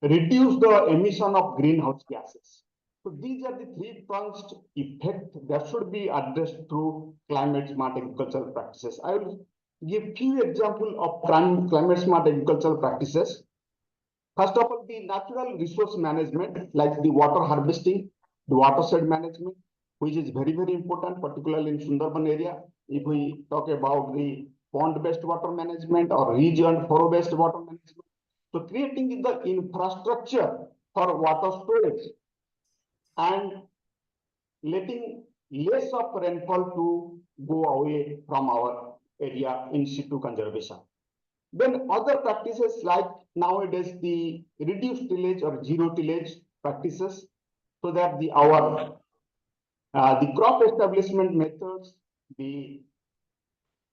reduce the emission of greenhouse gases. So these are the three pronged effects that should be addressed through climate smart agricultural practices. I will give few examples of climate smart agricultural practices. First of all, the natural resource management, like the water harvesting, the watershed management, which is very, very important, particularly in Sundarban area. If we talk about the pond-based water management or region furrow-based water management. So creating the infrastructure for water storage and letting less of rainfall to go away from our area in situ conservation. Then other practices like nowadays the reduced tillage or zero tillage practices, so that the crop establishment methods, the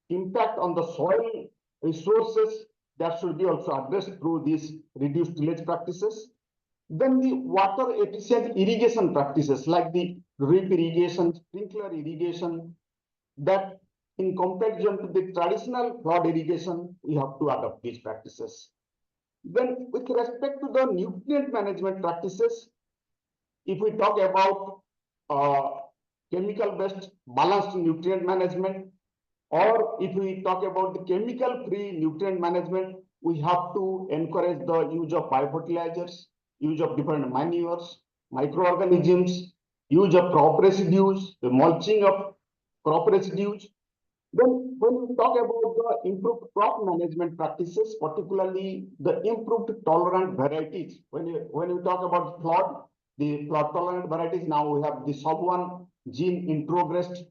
impact on the soil resources, that should be also addressed through these reduced tillage practices. Then the water efficient irrigation practices like the drip irrigation, sprinkler irrigation, that in comparison to the traditional flood irrigation, we have to adopt these practices. Then with respect to the nutrient management practices, if we talk about chemical-based balanced nutrient management, or if we talk about the chemical-free nutrient management, we have to encourage the use of biofertilizers, use of different manures, microorganisms, use of crop residues, the mulching of crop residues. Then when we talk about the improved crop management practices, particularly the improved tolerant varieties, when we talk about the flood tolerant varieties, now we have the sub-1 gene introgressed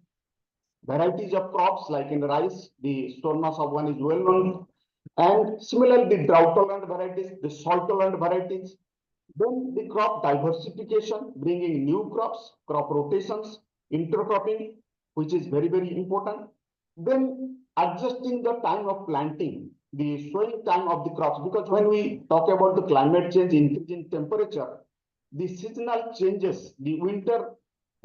varieties of crops, like in rice, the Storna sub-1 is well known. And similarly, the drought tolerant varieties, the salt tolerant varieties. Then the crop diversification, bringing new crops, crop rotations, intercropping, which is very, very important. Then adjusting the time of planting, the sowing time of the crops, because when we talk about the climate change, increase in temperature, the seasonal changes, the winter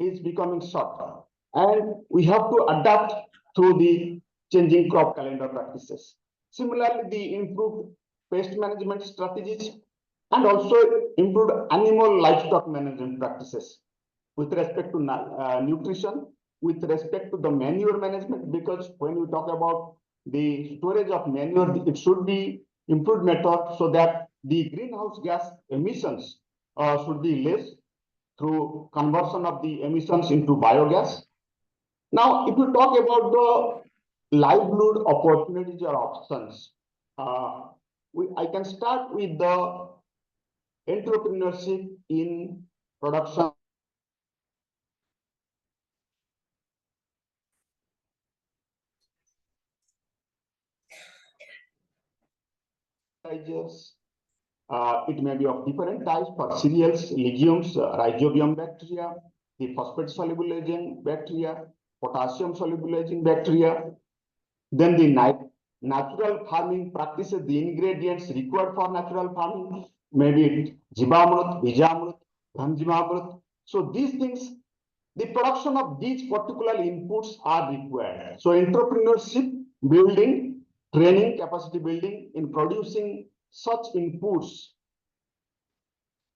is becoming short, and we have to adapt to the changing crop calendar practices. Similarly, the improved pest management strategies and also improved animal livestock management practices with respect to nutrition, with respect to the manure management, because when we talk about the storage of manure, it should be improved method so that the greenhouse gas emissions should be less through conversion of the emissions into biogas. Now, if you talk about the livelihood opportunities or options, I can start with the entrepreneurship in production. It may be of different types for cereals, legumes, rhizobium bacteria, the phosphate solubilizing bacteria, potassium solubilizing bacteria. Then the natural farming practices, the ingredients required for natural farming, maybe Jivamrut, Bijamrut, Dhanjivamrut. So these things, the production of these particular inputs are required. So entrepreneurship, building, training, capacity building in producing such inputs,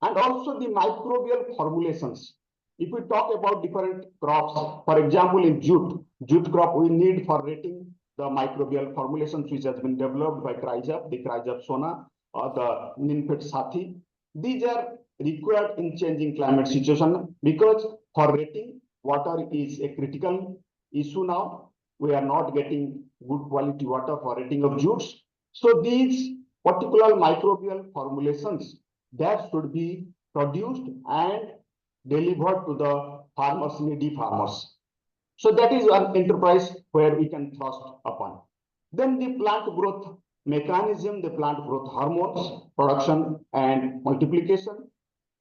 and also the microbial formulations. If we talk about different crops, for example, in jute crop, we need for rating the microbial formulations which has been developed by Cryzap, the Cryzap Sona, or the Ninfet Sathi. These are required in changing climate situation, because for rating, water is a critical issue now. We are not getting good quality water for rating of jutes. So these particular microbial formulations that should be produced and delivered to the farmers, needy farmers. So that is an enterprise where we can thrust upon. Then the plant growth mechanism, the plant growth hormones, production and multiplication.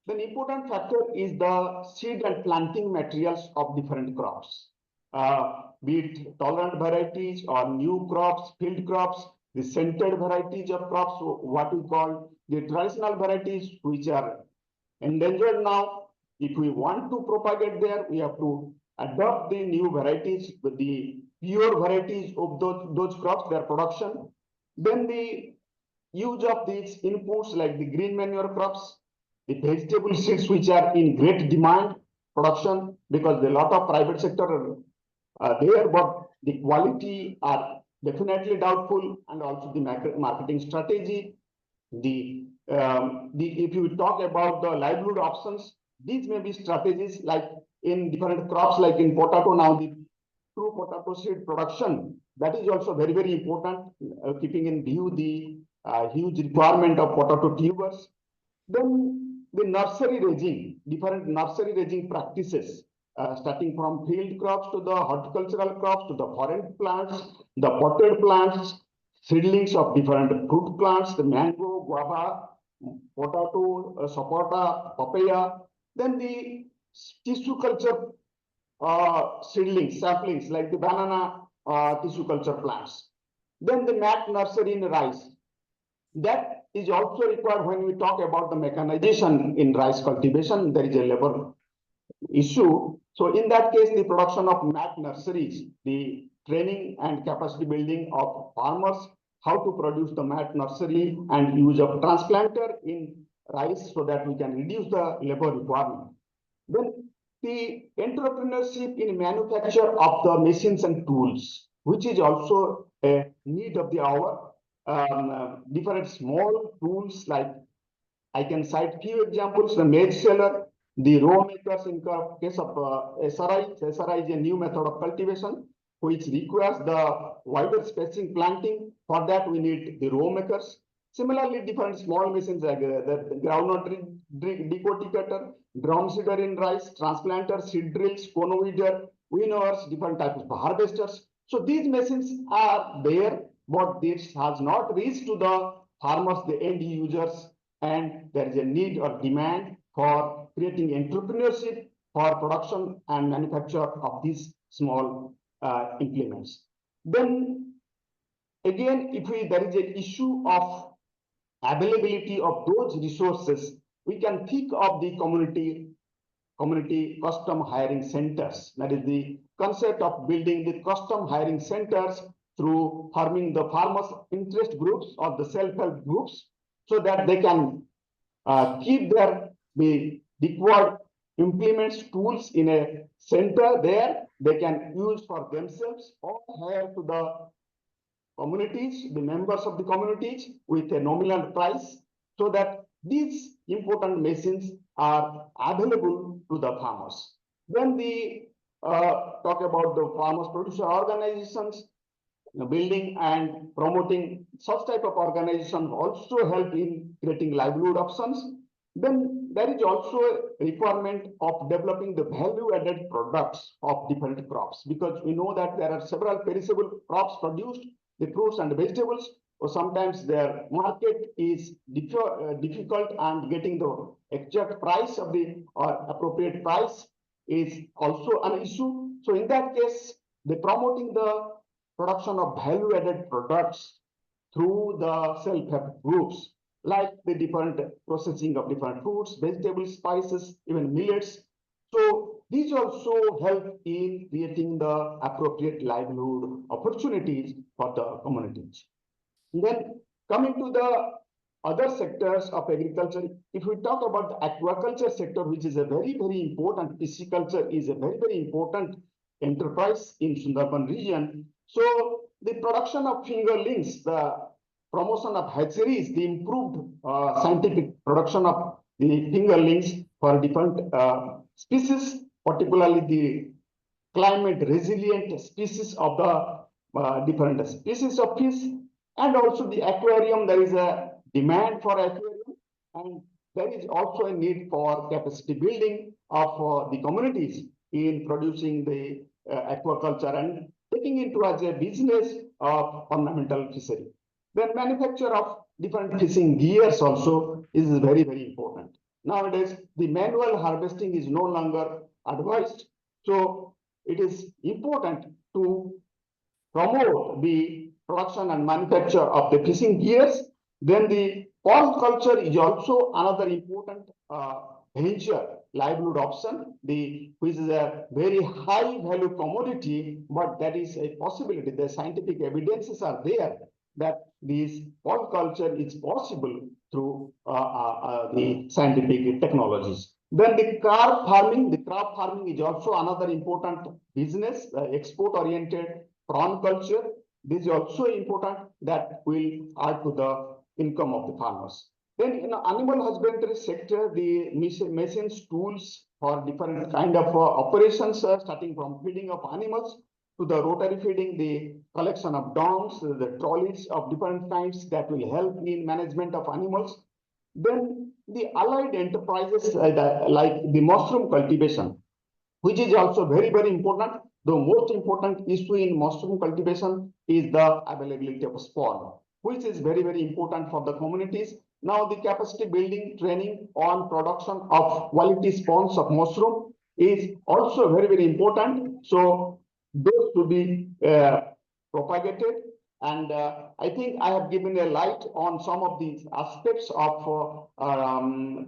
Then important factor is the seed and planting materials of different crops. Be it tolerant varieties or new crops, field crops, the scented varieties of crops, what we call the traditional varieties which are endangered now. If we want to propagate there, we have to adopt the new varieties, the pure varieties of those crops, their production. Then the use of these inputs like the green manure crops, the vegetable seeds which are in great demand production because a lot of private sector there, but the quality are definitely doubtful, and also the marketing strategy. The if you talk about the livelihood options, these may be strategies like in different crops, like in potato now, the true potato seed production, that is also very important, keeping in view the huge requirement of potato tubers. Then the nursery raising, different nursery raising practices, starting from field crops to the horticultural crops to the foreign plants, the potted plants, seedlings of different fruit plants, the mango, guava, potato, sapota, papaya. Then the tissue culture seedlings, saplings like the banana tissue culture plants. Then the mat nursery in rice. That is also required when we talk about the mechanization in rice cultivation. There is a labor issue. So in that case, the production of mat nurseries, the training and capacity building of farmers, how to produce the mat nursery and use of transplanter in rice so that we can reduce the labor requirement. Then the entrepreneurship in manufacture of the machines and tools, which is also a need of the hour. Different small tools, like I can cite few examples: the maize sheller, the row makers in case of SRI. SRI is a new method of cultivation which requires the wider spacing planting. For that, we need the row makers. Similarly, different small machines like the groundnut decorticator, drum seeder in rice, transplanter, seed drills, cone weeder, winnowers, different types of harvesters. So these machines are there, but this has not reached to the farmers, the end users, and there is a need or demand for creating entrepreneurship for production and manufacture of these small implements. Then again, if there is an issue of availability of those resources, we can think of the community custom hiring centers. That is the concept of building the custom hiring centers through forming the farmers interest groups or the self-help groups, so that they can keep the required implements, tools in a center there they can use for themselves or hire to the communities, the members of the communities, with a nominal price, so that these important machines are available to the farmers. When we talk about the farmers producer organizations, building and promoting such type of organizations also help in creating livelihood options. Then there is also a requirement of developing the value-added products of different crops, because we know that there are several perishable crops produced, the fruits and vegetables, or sometimes their market is difficult, and getting the exact price of the or appropriate price is also an issue. So in that case, the promoting the production of value-added products through the self-help groups, like the different processing of different fruits, vegetables, spices, even millets. So these also help in creating the appropriate livelihood opportunities for the communities. And then coming to the other sectors of agriculture, if we talk about the aquaculture sector, which is a very important, pisciculture is a very important enterprise in Sundarban region. So the production of fingerlings, the promotion of hatcheries, the improved scientific production of the fingerlings for different species, particularly the climate resilient species of the different species of fish, and also the aquarium. There is a demand for aquarium, and there is also a need for capacity building of the communities in producing the aquaculture and taking into as a business of ornamental fishery. Then manufacture of different fishing gears also is very important. Nowadays, the manual harvesting is no longer advised. So it is important to promote the production and manufacture of the fishing gears. Then the pond culture is also another important venture, livelihood option, which is a very high value commodity, but that is a possibility. The scientific evidences are there that this pond culture is possible through the scientific technologies. Then the crab farming is also another important business, export-oriented prawn culture. This is also important that will add to the income of the farmers. Then in the animal husbandry sector, the machines, tools for different kind of operations, starting from feeding of animals to the rotary feeding, the collection of dongs, the trolleys of different kinds that will help in management of animals. Then the allied enterprises like the mushroom cultivation, which is also very, very important. The most important issue in mushroom cultivation is the availability of spawn, which is very, very important for the communities. Now, the capacity building training on production of quality spawns of mushroom is also very, very important. So those to be propagated. And I think I have given a light on some of these aspects of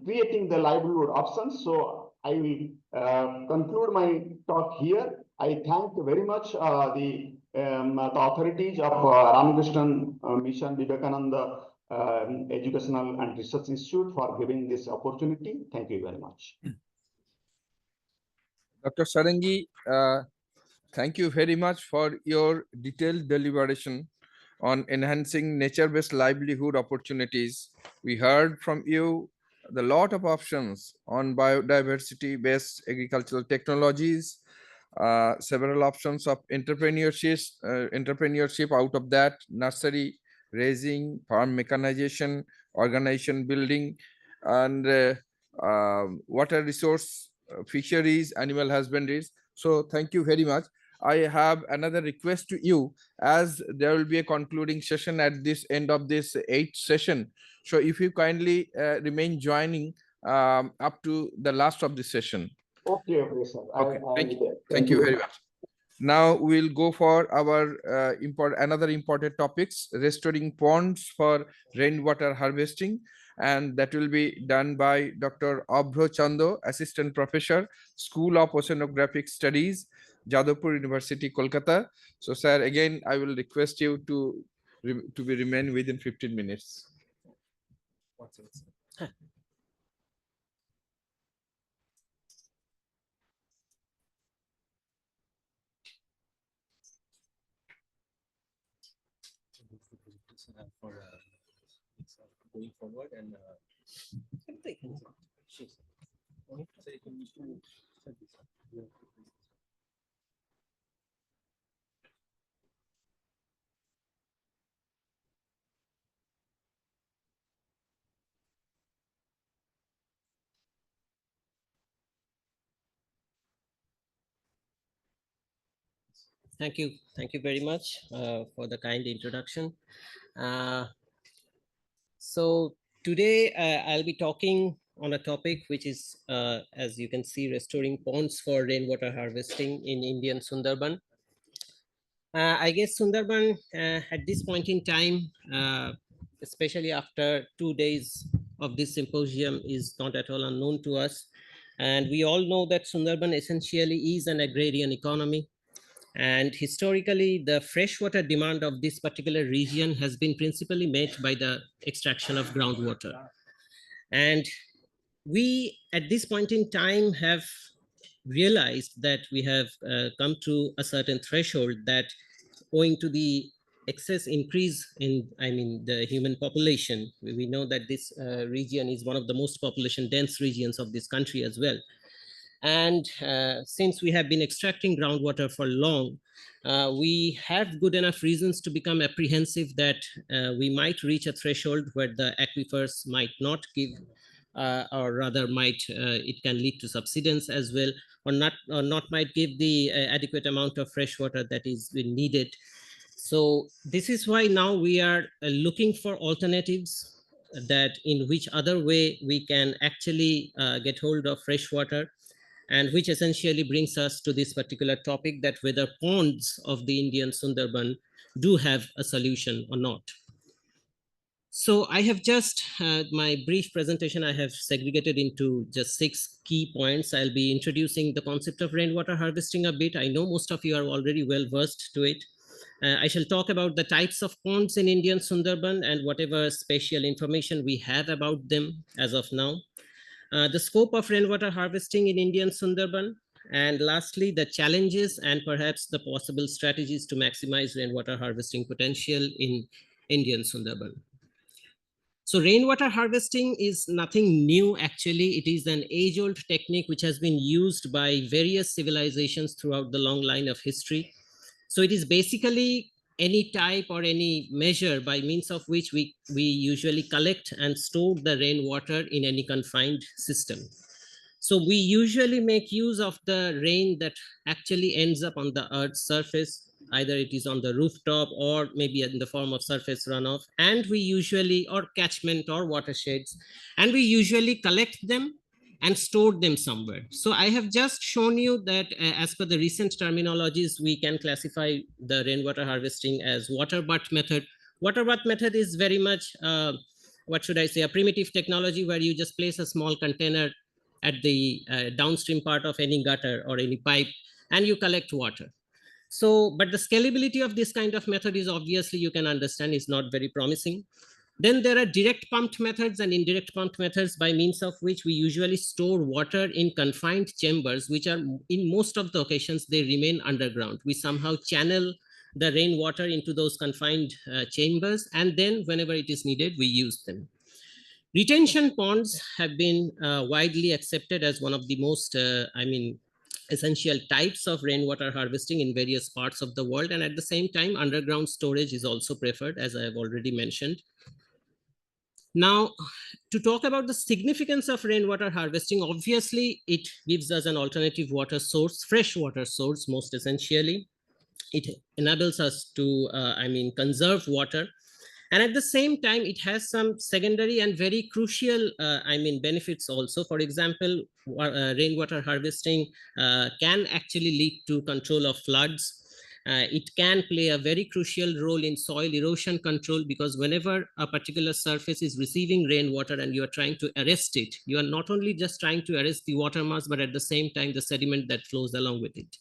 creating the livelihood options. So I will conclude my talk here. I thank very much the authorities of Ramakrishnan Mission Vivekananda Educational and Research Institute for giving this opportunity. Thank you very much. Dr. Sarangi, thank you very much for your detailed deliberation on enhancing nature-based livelihood opportunities. We heard from you the lot of options on biodiversity-based agricultural technologies, several options of entrepreneurship out of that, nursery, raising, farm mechanization, organization building, and water resource, fisheries, animal husbandries. So thank you very much. I have another request to you, as there will be a concluding session at this end of this 8th session. So if you kindly remain joining up to the last of the session. Okay, sir. Okay, thank you very much. Now we'll go for our another important topics, restoring ponds for rainwater harvesting, and that will be done by Dr. Abhro Chando, Assistant Professor, School of Oceanographic Studies, Jadavpur University, Kolkata. So, sir, again, I will request you to remain within 15 minutes. For going forward and Thank you very much for the kind introduction. So today I'll be talking on a topic which is, as you can see, restoring ponds for rainwater harvesting in Indian Sundarban. I guess Sundarban at this point in time, especially after 2 days of this symposium, is not at all unknown to us. And we all know that Sundarban essentially is an agrarian economy. And historically, the freshwater demand of this particular region has been principally met by the extraction of groundwater. And we, at this point in time, have realized that we have come to a certain threshold that, owing to the excess increase in, the human population, we know that this region is one of the most population dense regions of this country as well. And since we have been extracting groundwater for long, we have good enough reasons to become apprehensive that we might reach a threshold where the aquifers might not give, or rather it can lead to subsidence as well, or not might give the adequate amount of fresh water that is needed. So this is why now we are looking for alternatives that in which other way we can actually get hold of fresh water, and which essentially brings us to this particular topic, that whether ponds of the Indian Sundarban do have a solution or not. So I have just, my brief presentation, I have segregated into just 6 key points. I'll be introducing the concept of rainwater harvesting a bit. I know most of you are already well versed to it. I shall talk about the types of ponds in Indian Sundarban and whatever special information we have about them as of now. The scope of rainwater harvesting in Indian Sundarban, and lastly, the challenges and perhaps the possible strategies to maximize rainwater harvesting potential in Indian Sundarban. So rainwater harvesting is nothing new, actually. It is an age-old technique which has been used by various civilizations throughout the long line of history. So it is basically any type or any measure by means of which we usually collect and store the rainwater in any confined system. So we usually make use of the rain that actually ends up on the Earth's surface, either it is on the rooftop or maybe in the form of surface runoff, and we usually, or catchment or watersheds, and we usually collect them and store them somewhere. So I have just shown you that as per the recent terminologies, we can classify the rainwater harvesting as water butt method. Water butt method is very much, what should I say, a primitive technology where you just place a small container at the downstream part of any gutter or any pipe, and you collect water. So, but the scalability of this kind of method is obviously, you can understand, is not very promising. Then there are direct pumped methods and indirect pumped methods by means of which we usually store water in confined chambers, which are, in most of the occasions, they remain underground. We somehow channel the rainwater into those confined chambers, and then whenever it is needed, we use them. Retention ponds have been widely accepted as one of the most, essential types of rainwater harvesting in various parts of the world. And at the same time, underground storage is also preferred, as I have already mentioned. Now, to talk about the significance of rainwater harvesting, obviously, it gives us an alternative water source, fresh water source, most essentially. It enables us to, conserve water. And at the same time, it has some secondary and very crucial, benefits also. For example, rainwater harvesting can actually lead to control of floods. It can play a very crucial role in soil erosion control, because whenever a particular surface is receiving rainwater and you are trying to arrest it, you are not only just trying to arrest the water mass, but at the same time, the sediment that flows along with it.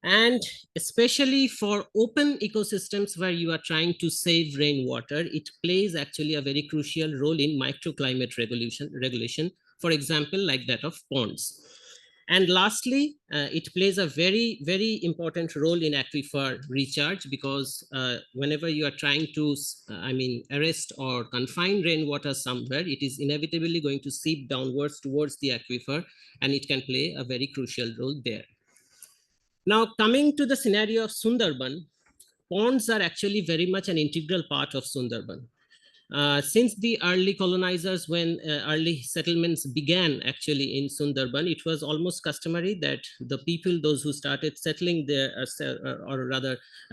And especially for open ecosystems where you are trying to save rainwater, it plays actually a very crucial role in microclimate regulation, for example, like that of ponds. And lastly, it plays a very, very important role in aquifer recharge, because whenever you are trying to, arrest or confine rainwater somewhere, it is inevitably going to seep downwards towards the aquifer, and it can play a very crucial role there. Now, coming to the scenario of Sundarban, ponds are actually very much an integral part of Sundarban. Since the early colonizers, when early settlements began actually in Sundarban, it was almost customary that the people, those who started settling there,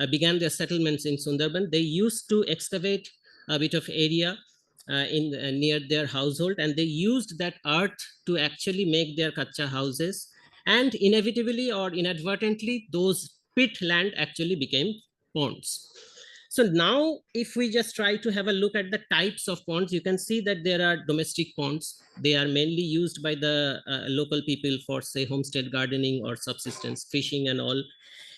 began their settlements in Sundarban, they used to excavate a bit of area near their household, and they used that earth to actually make their kacha houses. And inevitably or inadvertently, those pit land actually became ponds. So now, if we just try to have a look at the types of ponds, you can see that there are domestic ponds. They are mainly used by the local people for, say, homestead gardening or subsistence fishing and all.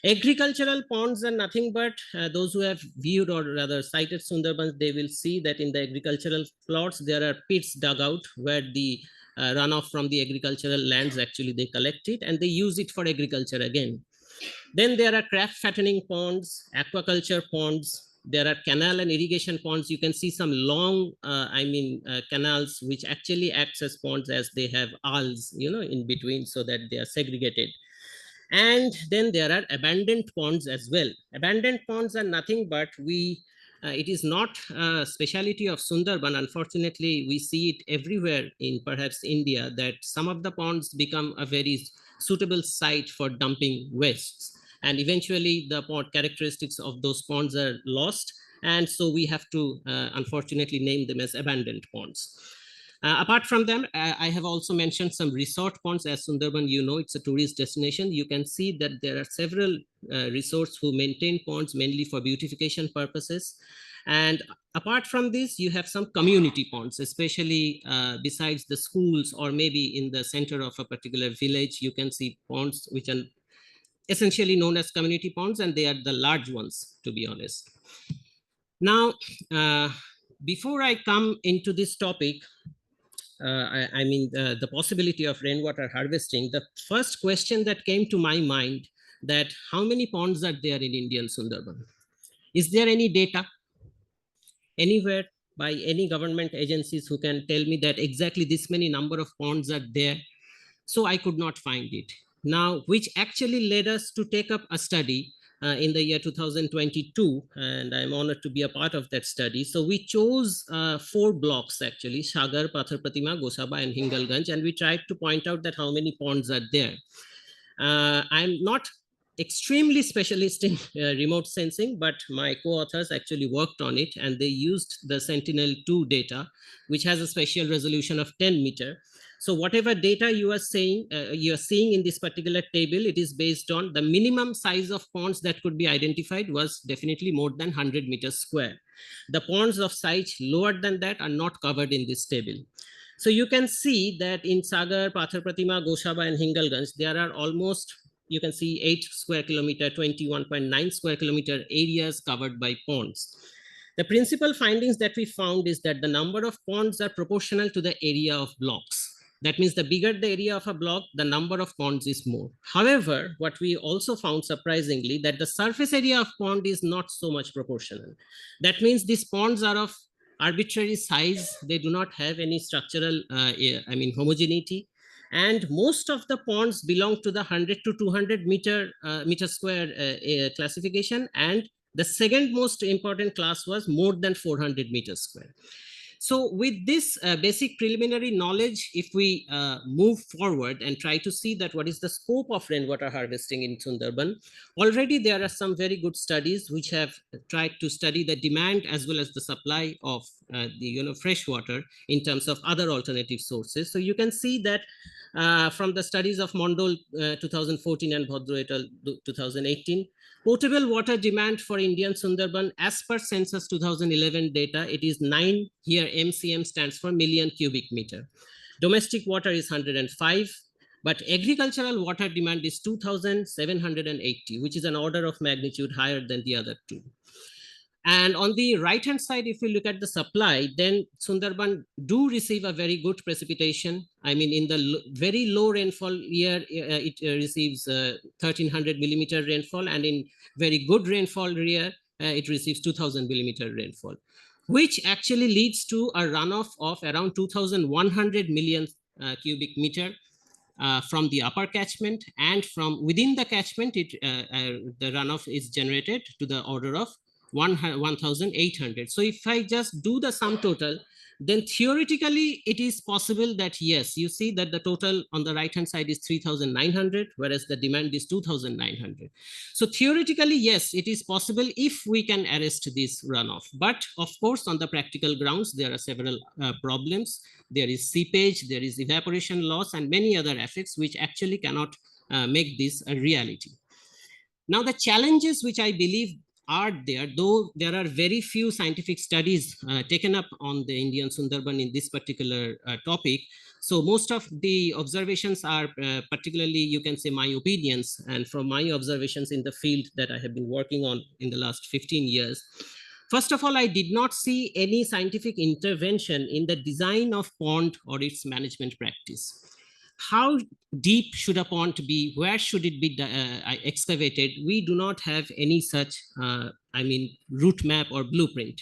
Agricultural ponds are nothing but, those who have viewed or rather cited Sundarbans, they will see that in the agricultural plots, there are pits dug out where the runoff from the agricultural lands, actually they collect it and they use it for agriculture again. Then there are craft fattening ponds, aquaculture ponds. There are canal and irrigation ponds. You can see some long, canals which actually acts as ponds, as they have aisles, in between, so that they are segregated. And then there are abandoned ponds as well. Abandoned ponds are nothing but it is not a speciality of Sundarban. Unfortunately, we see it everywhere in perhaps India, that some of the ponds become a very suitable site for dumping wastes. And eventually the pond characteristics of those ponds are lost, And so we have to unfortunately name them as abandoned ponds. Apart from them, I have also mentioned some resort ponds. As Sundarban, you know, it's a tourist destination. You can see that there are several resorts who maintain ponds mainly for beautification purposes. And apart from this, you have some community ponds, especially besides the schools or maybe in the center of a particular village, you can see ponds which are essentially known as community ponds, and they are the large ones, to be honest. Now, before I come into this topic, I mean, the possibility of rainwater harvesting, the first question that came to my mind that how many ponds are there in Indian Sundarban? Is there any data anywhere by any government agencies who can tell me that exactly this many number of ponds are there? So I could not find it. Now, which actually led us to take up a study in the year 2022, and I'm honored to be a part of that study. So we chose 4 blocks actually, Sagar, Pathar Pratima, Gosaba, and Hingalganj, and we tried to point out that how many ponds are there. I'm not extremely specialist in remote sensing, but my co-authors actually worked on it, and they used the Sentinel-2 data, which has a spatial resolution of 10 meter. So whatever data you are seeing in this particular table, it is based on the minimum size of ponds that could be identified was definitely more than 100 meters square. The ponds of size lower than that are not covered in this table. So you can see that in Sagar, Pathar Pratima, Gosaba, and Hingalganj, there are almost, you can see 8 square kilometer, 21.9 square kilometer areas covered by ponds. The principal findings that we found is that the number of ponds are proportional to the area of blocks. That means the bigger the area of a block, the number of ponds is more. However, what we also found surprisingly, that the surface area of pond is not so much proportional. That means these ponds are of arbitrary size. They do not have any structural, homogeneity. And most of the ponds belong to the 100 to 200 meter square classification. And the second most important class was more than 400 meters square. So with this basic preliminary knowledge, if we move forward and try to see that what is the scope of rainwater harvesting in Sundarban, already there are some very good studies which have tried to study the demand as well as the supply of the fresh water in terms of other alternative sources. So you can see that from the studies of Mondol 2014 and Bhadro et al. 2018, potable water demand for Indian Sundarban as per census 2011 data, it is 9, here MCM stands for million cubic meter. Domestic water is 105, but agricultural water demand is 2,780, which is an order of magnitude higher than the other two. And on the right-hand side, if we look at the supply, then Sundarban do receive a very good precipitation. I mean, in the very low rainfall year, it receives 1,300 millimeter rainfall, and in very good rainfall year, it receives 2,000 millimeter rainfall, which actually leads to a runoff of around 2,100 million cubic meter from the upper catchment, and from within the catchment, the runoff is generated to the order of 1,800. So if I just do the sum total, then theoretically it is possible that yes, you see that the total on the right hand side is 3,900, whereas the demand is 2,900. So theoretically, yes, it is possible if we can arrest this runoff. But of course, on the practical grounds, there are several problems. There is seepage, there is evaporation loss, and many other effects which actually cannot make this a reality. Now, the challenges which I believe are there, though there are very few scientific studies taken up on the Indian Sundarban in this particular topic. So most of the observations are particularly, you can say, my opinions, and from my observations in the field that I have been working on in the last 15 years. First of all, I did not see any scientific intervention in the design of pond or its management practice. How deep should a pond be? Where should it be excavated? We do not have any such, route map or blueprint.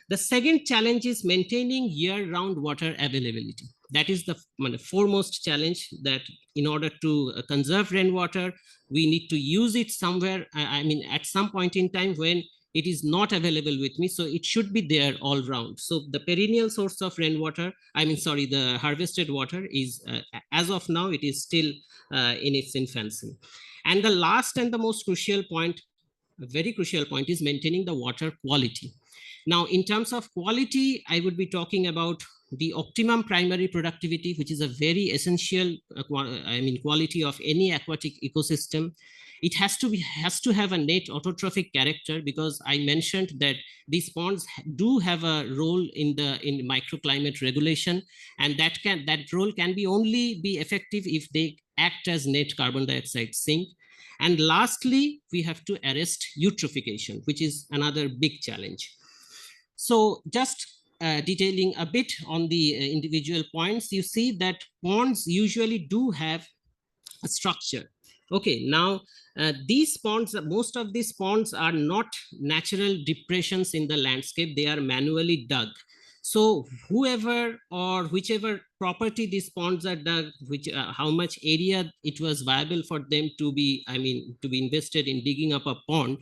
The second challenge is maintaining year-round water availability. That is the foremost challenge, that in order to conserve rainwater, we need to use it somewhere, at some point in time when it is not available with me. So it should be there all round. So the perennial source of rainwater, the harvested water is, as of now, it is still in its infancy. And the last and the most crucial point, a very crucial point, is maintaining the water quality. Now, in terms of quality, I would be talking about the optimum primary productivity, which is a very essential quality of any aquatic ecosystem. It has to have a net autotrophic character, because I mentioned that these ponds do have a role in microclimate regulation, and that role can be only be effective if they act as net carbon dioxide sink. And lastly, we have to arrest eutrophication, which is another big challenge. So just detailing a bit on the individual points, you see that ponds usually do have a structure. Okay, now these ponds, most of these ponds are not natural depressions in the landscape, they are manually dug. So whoever or whichever property these ponds are dug, how much area it was viable for them to be, to be invested in digging up a pond,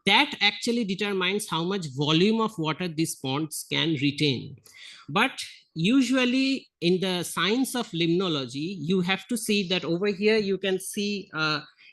that actually determines how much volume of water these ponds can retain. But usually in the science of limnology, you have to see that over here you can see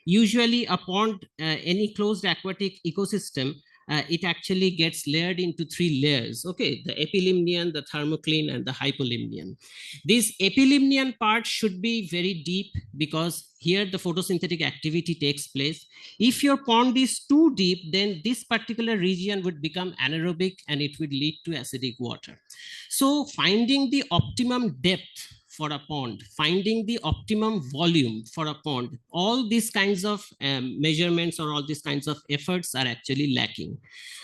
usually a pond, any closed aquatic ecosystem, it actually gets layered into 3 layers. Okay, the epilimnion, the thermocline, and the hypolimnion. This epilimnion part should be very deep, because here the photosynthetic activity takes place. If your pond is too deep, then this particular region would become anaerobic and it would lead to acidic water. So finding the optimum depth for a pond, finding the optimum volume for a pond, all these kinds of measurements or all these kinds of efforts are actually lacking.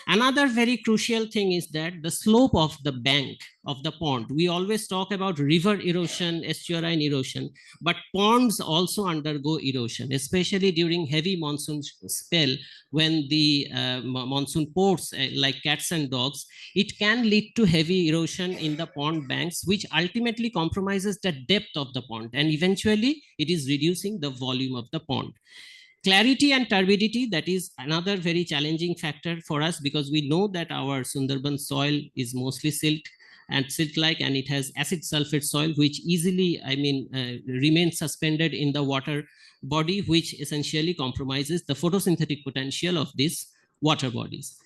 Another very crucial thing is that the slope of the bank of the pond, we always talk about river erosion, estuarine erosion, but ponds also undergo erosion, especially during heavy monsoon spell, when the monsoon pours like cats and dogs. It can lead to heavy erosion in the pond banks, which ultimately compromises the depth of the pond, and eventually it is reducing the volume of the pond. Clarity and turbidity, that is another very challenging factor for us, because we know that our Sundarban soil is mostly silt and silt-like, and it has acid sulfate soil, which easily, remains suspended in the water body, which essentially compromises the photosynthetic potential of these water bodies.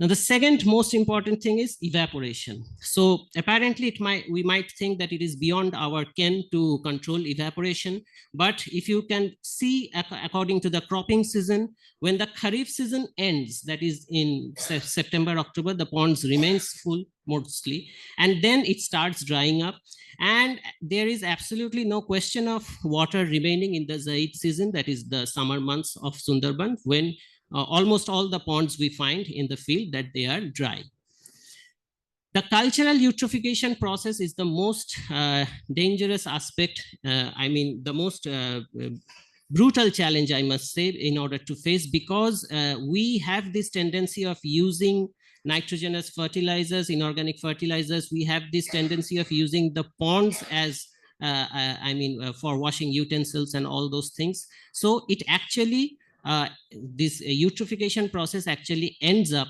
Now, the second most important thing is evaporation. So apparently we might think that it is beyond our ken to control evaporation. But if you can see, according to the cropping season, when the Kharif season ends, that is in September, October, the ponds remains full mostly, and then it starts drying up. And there is absolutely no question of water remaining in the Zaid season, that is the summer months of Sundarban, when almost all the ponds we find in the field that they are dry. The cultural eutrophication process is the most dangerous aspect, the most brutal challenge, I must say, in order to face, because we have this tendency of using nitrogenous fertilizers, inorganic fertilizers. We have this tendency of using the ponds as for washing utensils and all those things. So it actually this eutrophication process actually ends up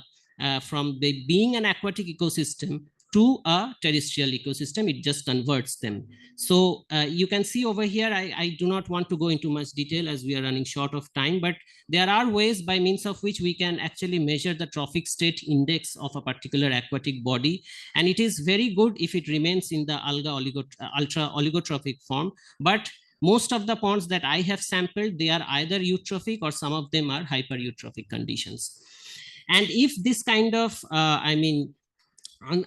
from being an aquatic ecosystem to a terrestrial ecosystem. It just converts them. So you can see over here, I do not want to go into much detail as we are running short of time, but there are ways by means of which we can actually measure the trophic state index of a particular aquatic body. And it is very good if it remains in the ultra oligotrophic form. But most of the ponds that I have sampled, they are either eutrophic or some of them are hypereutrophic conditions. And if this kind of,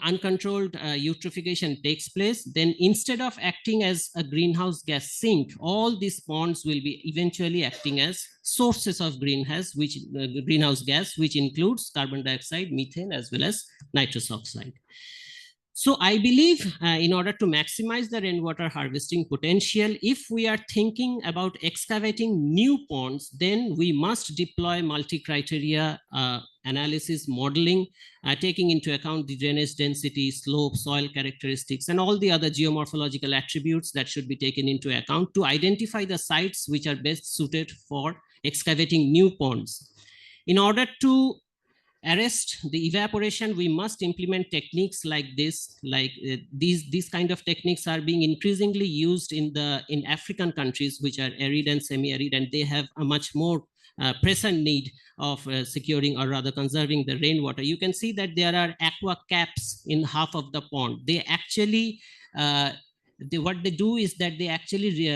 uncontrolled eutrophication takes place, then instead of acting as a greenhouse gas sink, all these ponds will be eventually acting as sources of greenhouse gas, which includes carbon dioxide, methane, as well as nitrous oxide. So I believe in order to maximize the rainwater harvesting potential, if we are thinking about excavating new ponds, then we must deploy multi-criteria analysis modeling, taking into account the drainage density, slope, soil characteristics, and all the other geomorphological attributes that should be taken into account to identify the sites which are best suited for excavating new ponds. In order to arrest the evaporation, we must implement techniques like this. These kind of techniques are being increasingly used in African countries, which are arid and semi-arid, and they have a much more pressing need of securing or rather conserving the rainwater. You can see that there are aqua caps in half of the pond. They actually what they do is that they actually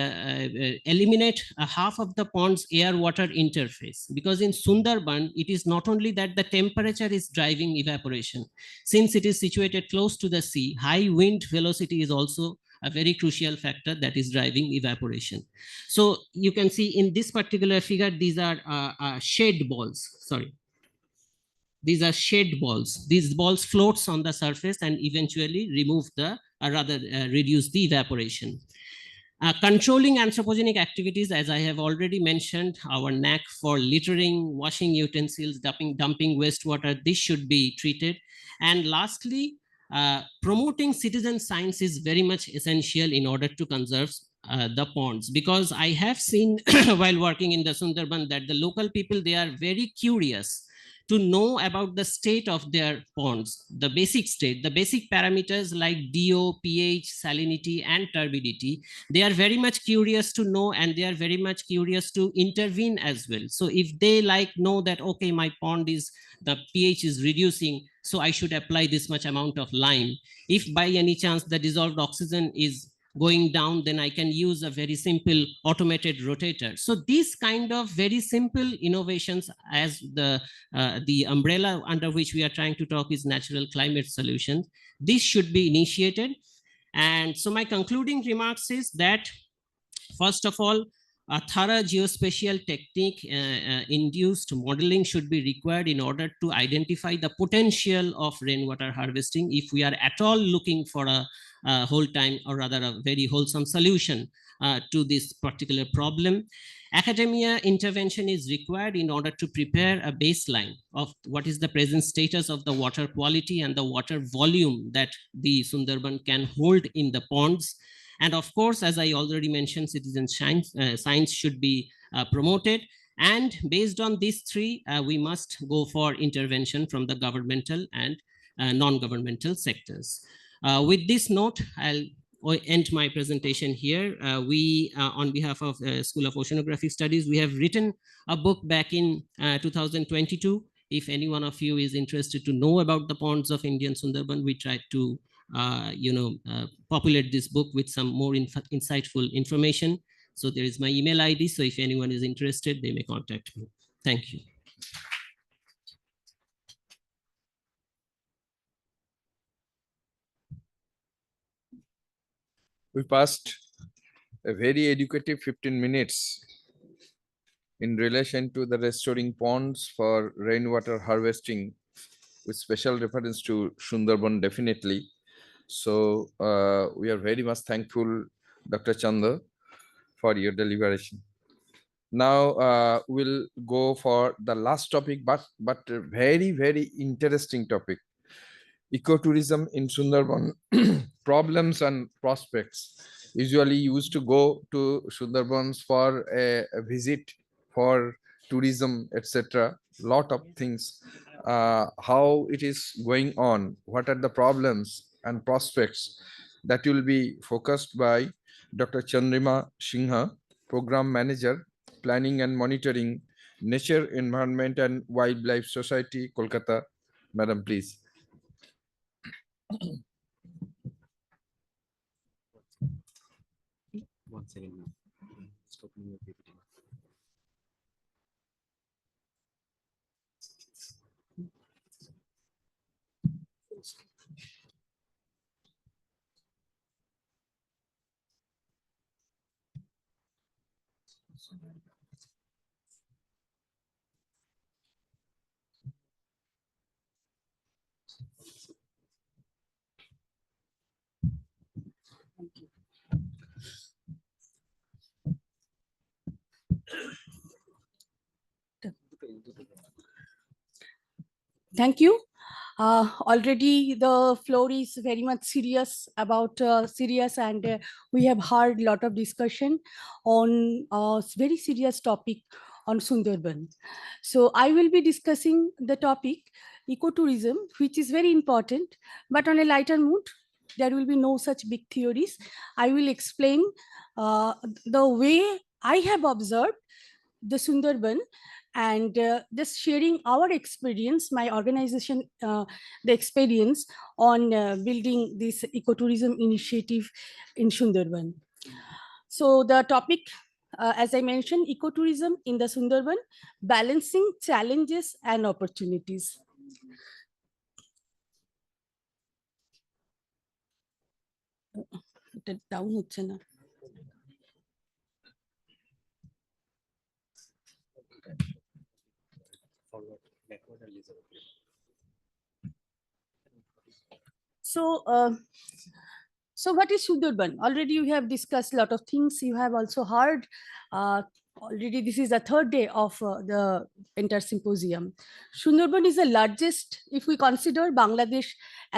eliminate half of the pond's air-water interface, because in Sundarban, it is not only that the temperature is driving evaporation. Since it is situated close to the sea, high wind velocity is also a very crucial factor that is driving evaporation. So you can see in this particular figure, these are shade balls, sorry. These are shade balls. These balls floats on the surface and eventually remove the, reduce the evaporation. Controlling anthropogenic activities, as I have already mentioned, our knack for littering, washing utensils, dumping wastewater, this should be treated. And lastly, promoting citizen science is very much essential in order to conserve the ponds, because I have seen while working in the Sundarban that the local people, they are very curious to know about the state of their ponds, the basic state, the basic parameters like DO, pH, salinity, and turbidity. They are very much curious to know, and they are very much curious to intervene as well. So if they know that, okay, my pond is, the pH is reducing, so I should apply this much amount of lime. If by any chance the dissolved oxygen is going down, then I can use a very simple automated rotator. So these kind of very simple innovations, as the umbrella under which we are trying to talk is natural climate solutions, this should be initiated. And so my concluding remarks is that, first of all, a thorough geospatial technique induced modeling should be required in order to identify the potential of rainwater harvesting if we are at all looking for a whole time, or rather a very wholesome solution to this particular problem. Academia intervention is required in order to prepare a baseline of what is the present status of the water quality and the water volume that the Sundarban can hold in the ponds. And of course, as I already mentioned, citizen science should be promoted. And based on these three, we must go for intervention from the governmental and non-governmental sectors. With this note, I'll end my presentation here. We, on behalf of School of Oceanographic Studies, we have written a book back in 2022. If any one of you is interested to know about the ponds of Indian Sundarban, we tried to populate this book with some more insightful information. So there is my email ID. So if anyone is interested, they may contact me. Thank you. We passed a very educative 15 minutes in relation to the restoring ponds for rainwater harvesting, with special reference to Sundarban, definitely. So we are very much thankful, Dr. Chanda, for your deliberation. Now we'll go for the last topic, but a very, very interesting topic: ecotourism in Sundarban, problems and prospects. Usually used to go to Sundarbans for a visit, for tourism, etc. Lot of things. How it is going on, what are the problems and prospects, that will be focused by Dr. Chandrima Singha, Program Manager, Planning and Monitoring, Nature, Environment and Wildlife Society, Kolkata. Madam, please. One second now. Stop your PPT. Thank you. Already the floor is very much serious about and we have heard a lot of discussion on a very serious topic on Sundarban. So I will be discussing the topic ecotourism, which is very important, but on a lighter mood. There will be no such big theories. I will explain the way I have observed the Sundarban and just sharing our experience, my organization, the experience on building this ecotourism initiative in Sundarban. So the topic, as I mentioned, ecotourism in the Sundarban, balancing challenges and opportunities. এটা down হচ্ছে না। Forward, backward, and laser. So what is Sundarban? Already you have discussed a lot of things. You have also heard already this is the third day of the entire symposium. Sundarban is the largest, if we consider Bangladesh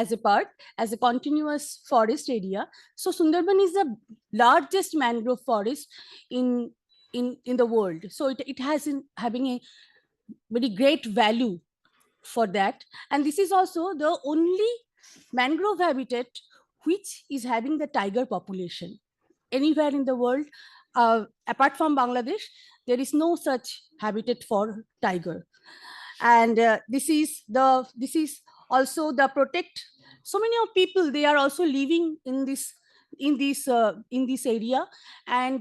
as a part, as a continuous forest area. So Sundarban is the largest mangrove forest in the world. So it has having a very great value for that. And this is also the only mangrove habitat which is having the tiger population. Anywhere in the world, apart from Bangladesh, there is no such habitat for tiger. And this is also the protect. So many of people, they are also living in this area. And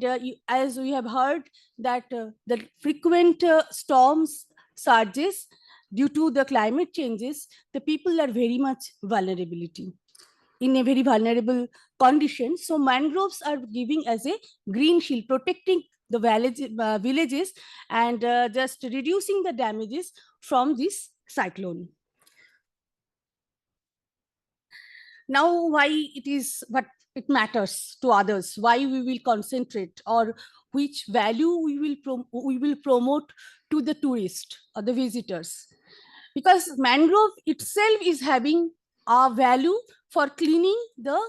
as we have heard that the frequent storms, surges due to the climate changes, the people are very much vulnerability in a very vulnerable condition. So mangroves are giving as a green shield, protecting the villages and just reducing the damages from this cyclone. Now, why it is what it matters to others, why we will concentrate, or which value we will promote to the tourist or the visitors. Because mangrove itself is having a value for cleaning the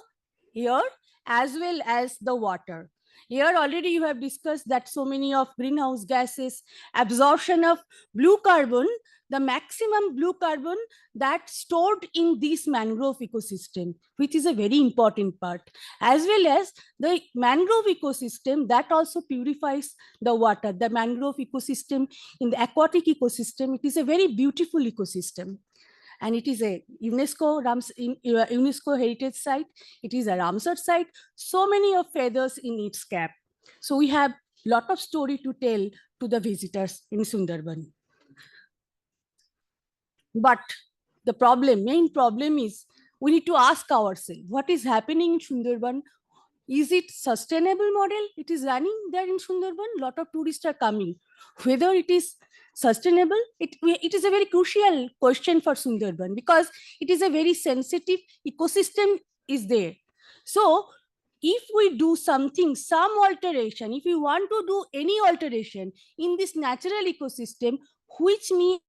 air as well as the water. Here already you have discussed that so many of greenhouse gases, absorption of blue carbon, the maximum blue carbon that stored in this mangrove ecosystem, which is a very important part, as well as the mangrove ecosystem that also purifies the water. The mangrove ecosystem in the aquatic ecosystem, it is a very beautiful ecosystem. And it is a UNESCO heritage site. It is a Ramsar site. So many of feathers in its cap. So we have lot of story to tell to the visitors in Sundarban. But the main problem is we need to ask ourselves, what is happening in Sundarban? Is it sustainable model? It is running there in Sundarban. Lot of tourists are coming. Whether it is sustainable, it is a very crucial question for Sundarban, because it is a very sensitive ecosystem is there. So if we do something, some alteration, if we want to do any alteration in this natural ecosystem, which means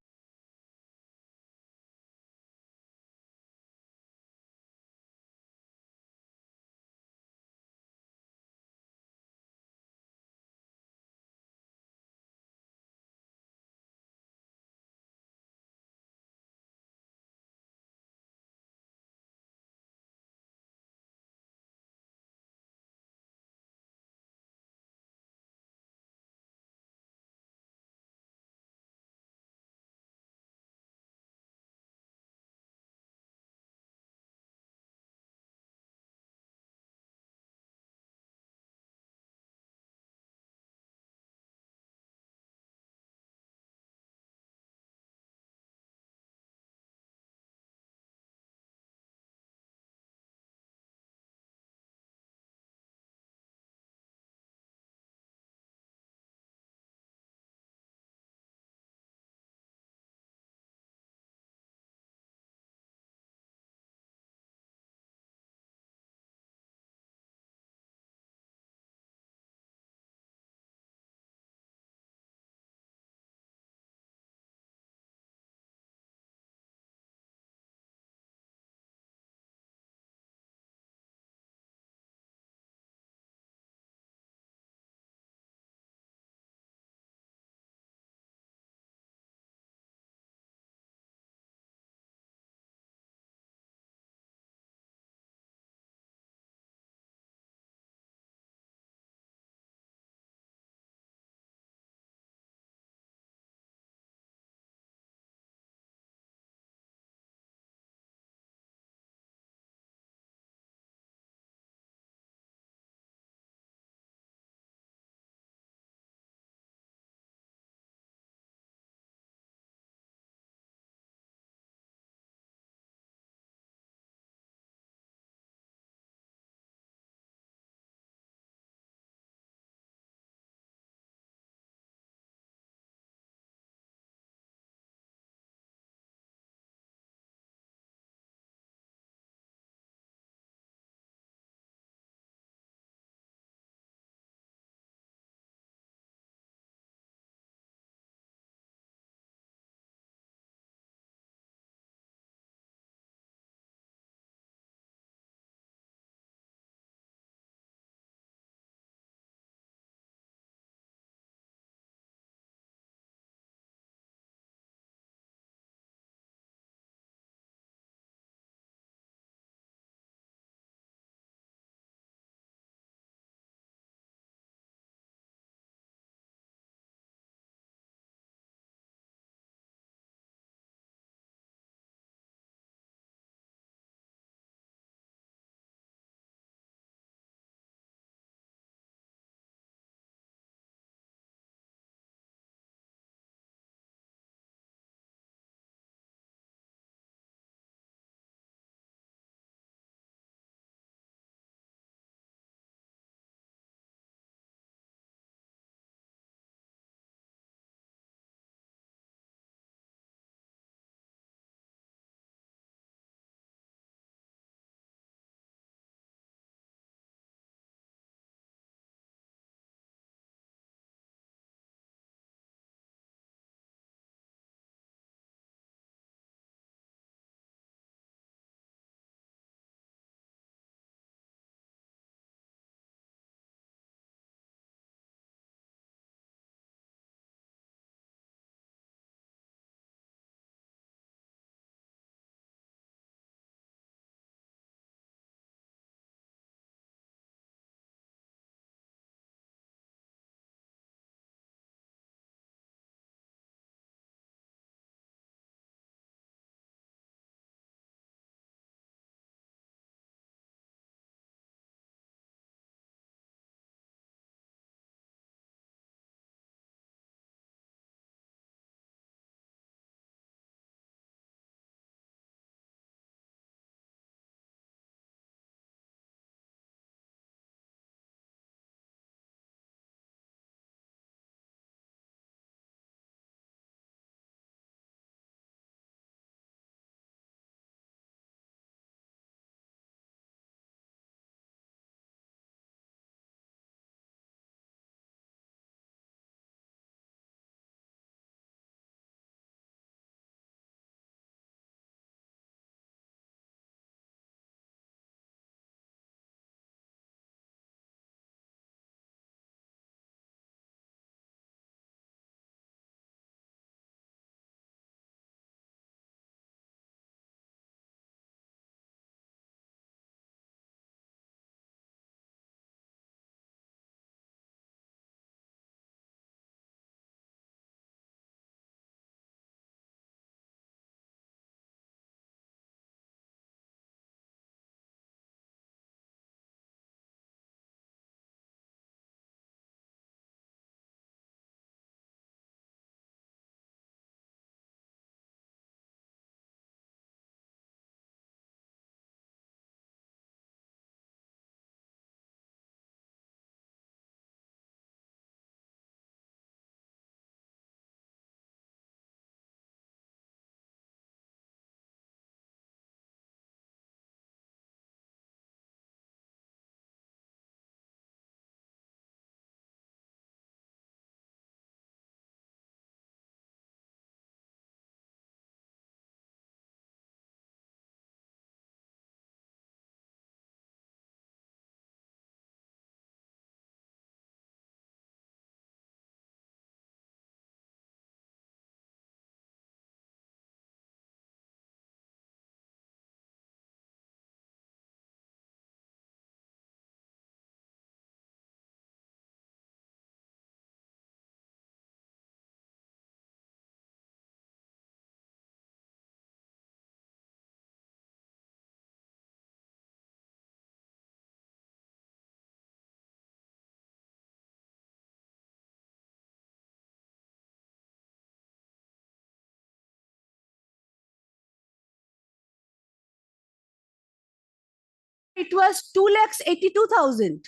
it was 2,82,000.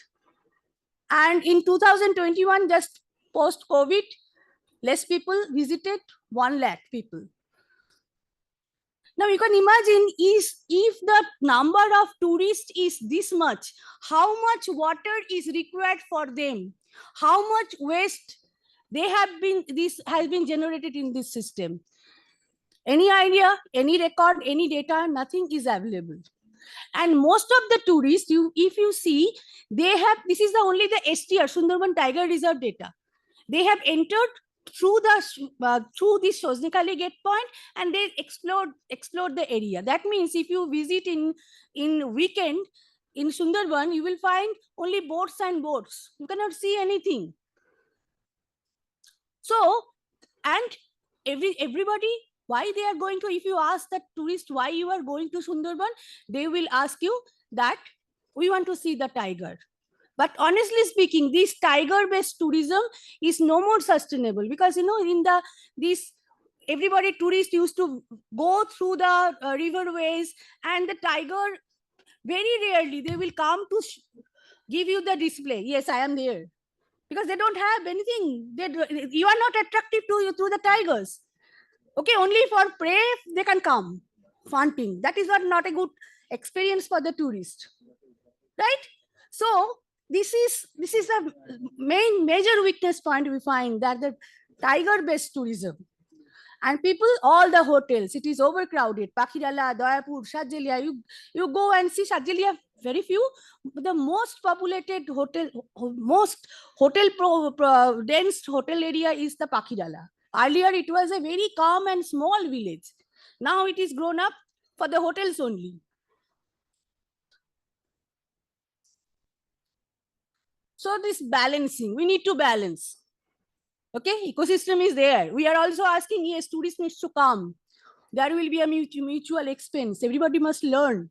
And in 2021, just post-COVID, less people visited, 1 lakh people. Now you can imagine if the number of tourists is this much, how much water is required for them, how much waste this has been generated in this system. Any idea, any record, any data, nothing is available. And most of the tourists, if you see, this is only the STR, Sundarban Tiger Reserve data. They have entered through this Sosnikali gate point, and they explored the area. That means if you visit in weekend in Sundarban, you will find only boats and boats. You cannot see anything. So, and everybody, why they are going to, if you ask the tourist why you are going to Sundarban, they will ask you that we want to see the tiger. But honestly speaking, this tiger-based tourism is no more sustainable, because everybody tourists used to go through the riverways, and the tiger, very rarely they will come to give you the display. Yes, I am there, because they don't have anything. You are not attractive to the tigers. Okay, only for prey they can come hunting. That is not a good experience for the tourist, right? So this is a major weakness point we find, that the tiger-based tourism. And people, all the hotels, it is overcrowded. Pakhirala, Dayapur, Sajelia, you go and see Sajelia, very few. The most populated dense hotel area is the Pakhirala. Earlier, it was a very calm and small village. Now it is grown up for the hotels only. So this balancing, we need to balance. Okay, ecosystem is there. We are also asking, yes, tourists need to come. There will be a mutual expense. Everybody must learn.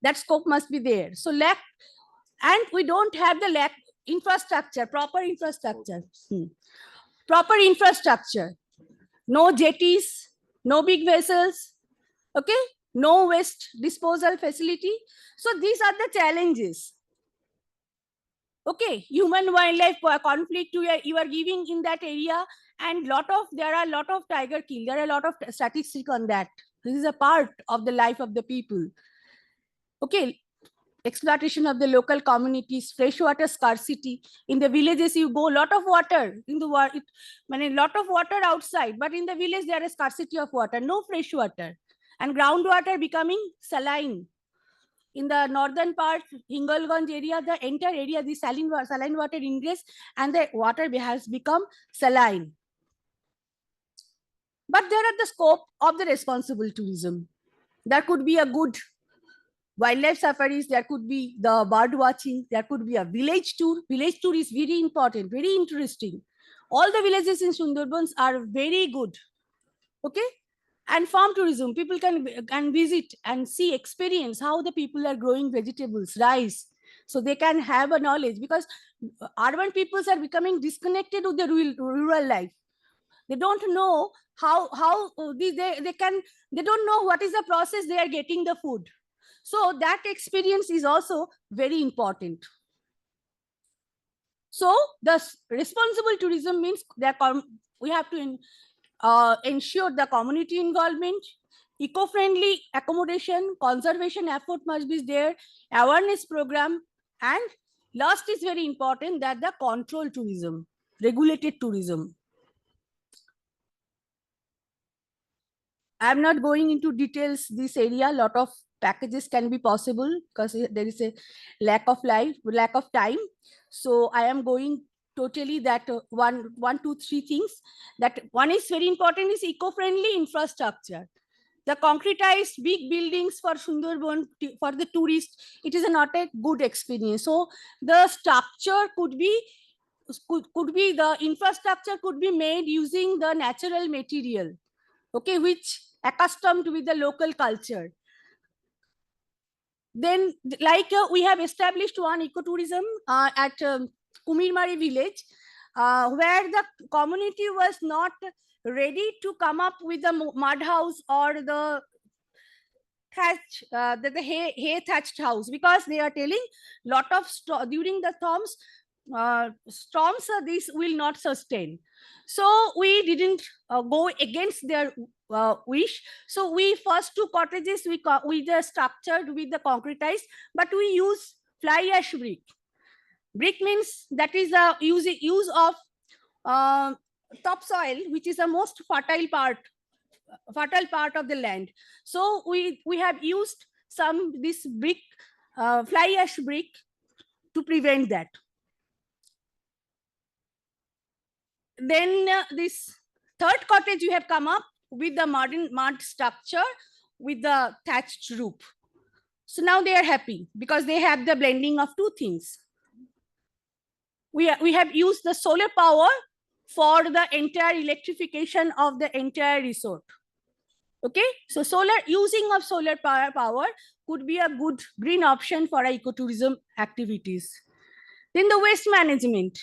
That scope must be there. So and we don't have the infrastructure, proper infrastructure. Proper infrastructure. No jetties, no big vessels, okay? No waste disposal facility. So these are the challenges. Okay, human-wildlife conflict you are giving in that area, and there are a lot of tiger kill. There are a lot of statistics on that. This is a part of the life of the people. Okay, exploitation of the local communities, freshwater scarcity. In the villages, you go, lot of water in the water, a lot of water outside, but in the village there is scarcity of water, no fresh water, and groundwater becoming saline. In the northern part, Hingalganj area, the entire area, the saline water ingress, and the water has become saline. But there are the scope of the responsible tourism. There could be a good wildlife safaris, there could be the bird watching, there could be a village tour. Village tour is very important, very interesting. All the villages in Sundarbans are very good. Okay? And farm tourism, people can visit and see, experience how the people are growing vegetables, rice. So they can have a knowledge, because urban peoples are becoming disconnected with the rural life. They don't know they don't know what is the process they are getting the food. So that experience is also very important. So the responsible tourism means that we have to ensure the community involvement, eco-friendly accommodation, conservation effort must be there, awareness program, and last is very important, that the control tourism, regulated tourism. I am not going into details this area. A lot of packages can be possible because there is a lack of time. So I am going totally that one, two, three things. That one is very important is eco-friendly infrastructure. The concretized big buildings for Sundarban, for the tourist, it is not a good experience. So the structure could be the infrastructure could be made using the natural material, okay, which accustomed with the local culture. Then, like we have established one ecotourism at Kumirmari village, where the community was not ready to come up with the mud house or the thatch, the hay thatched house, because they are telling lot of during the storms this will not sustain. So we didn't go against their wish. So we first two cottages we just structured with the concretized, but we use fly ash brick. Brick means that is the use of topsoil, which is the most fertile part of the land. So we have used this brick, fly ash brick, to prevent that. Then this third cottage you have come up with the modern mud structure with the thatched roof. So now they are happy because they have the blending of two things. We have used the solar power for the entire electrification of the entire resort. Okay, so using of solar power could be a good green option for ecotourism activities. Then the waste management.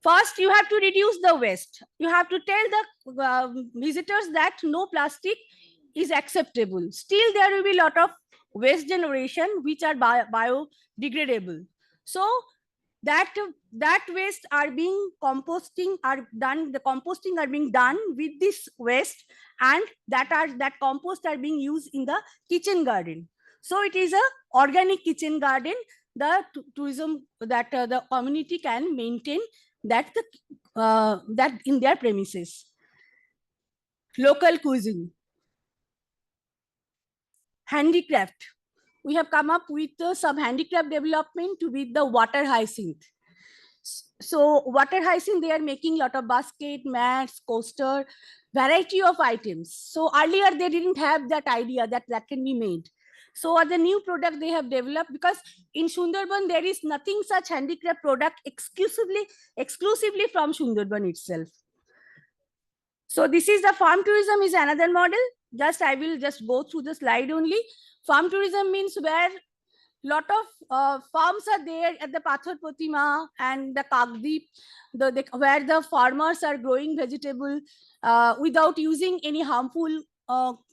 First, you have to reduce the waste. You have to tell the visitors that no plastic is acceptable. Still, there will be a lot of waste generation which are biodegradable. So that waste are being composting are being done with this waste, and that compost are being used in the kitchen garden. So it is a organic kitchen garden. The tourism that the community can maintain that in their premises. Local cuisine, handicraft. We have come up with some handicraft development with the water hyacinth. So water hyacinth, they are making a lot of basket, mats, coaster, variety of items. So earlier they didn't have that idea that can be made. So the new product they have developed, because in Sundarban there is nothing such handicraft product exclusively from Sundarban itself. So this is the farm tourism is another model. I will just go through the slide only. Farm tourism means where lot of farms are there at the Pathar Pratima and the Kagdeep, where the farmers are growing vegetable without using any harmful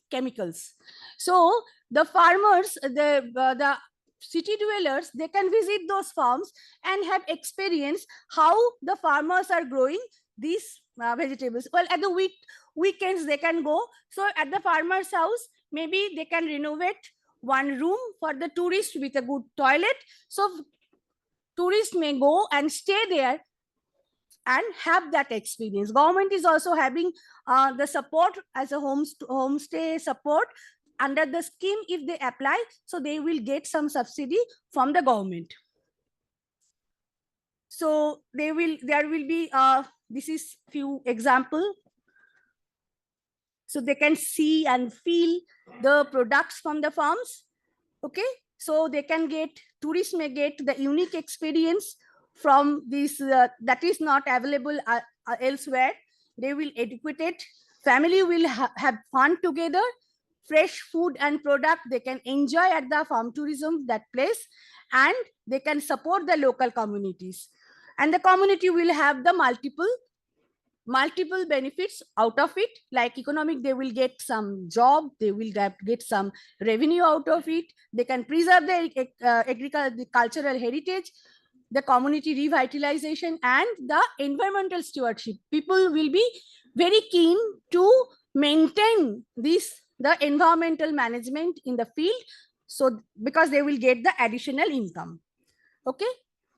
chemicals. So the farmers, the city dwellers, they can visit those farms and have experience how the farmers are growing these vegetables. Well, at the weekends they can go. So at the farmer's house, maybe they can renovate one room for the tourist with a good toilet. So tourists may go and stay there and have that experience. Government is also having the support as a homestay support under the scheme. If they apply, so they will get some subsidy from the government. So there will be this is few example. So they can see and feel the products from the farms. Okay, so they can tourists may get the unique experience from this that is not available elsewhere. They will educate it. Family will have fun together. Fresh food and product they can enjoy at the farm tourism, that place, and they can support the local communities. And the community will have the multiple benefits out of it, like economic, they will get some job, they will get some revenue out of it, they can preserve the cultural heritage, the community revitalization, and the environmental stewardship. People will be very keen to maintain the environmental management in the field, so because they will get the additional income. Okay,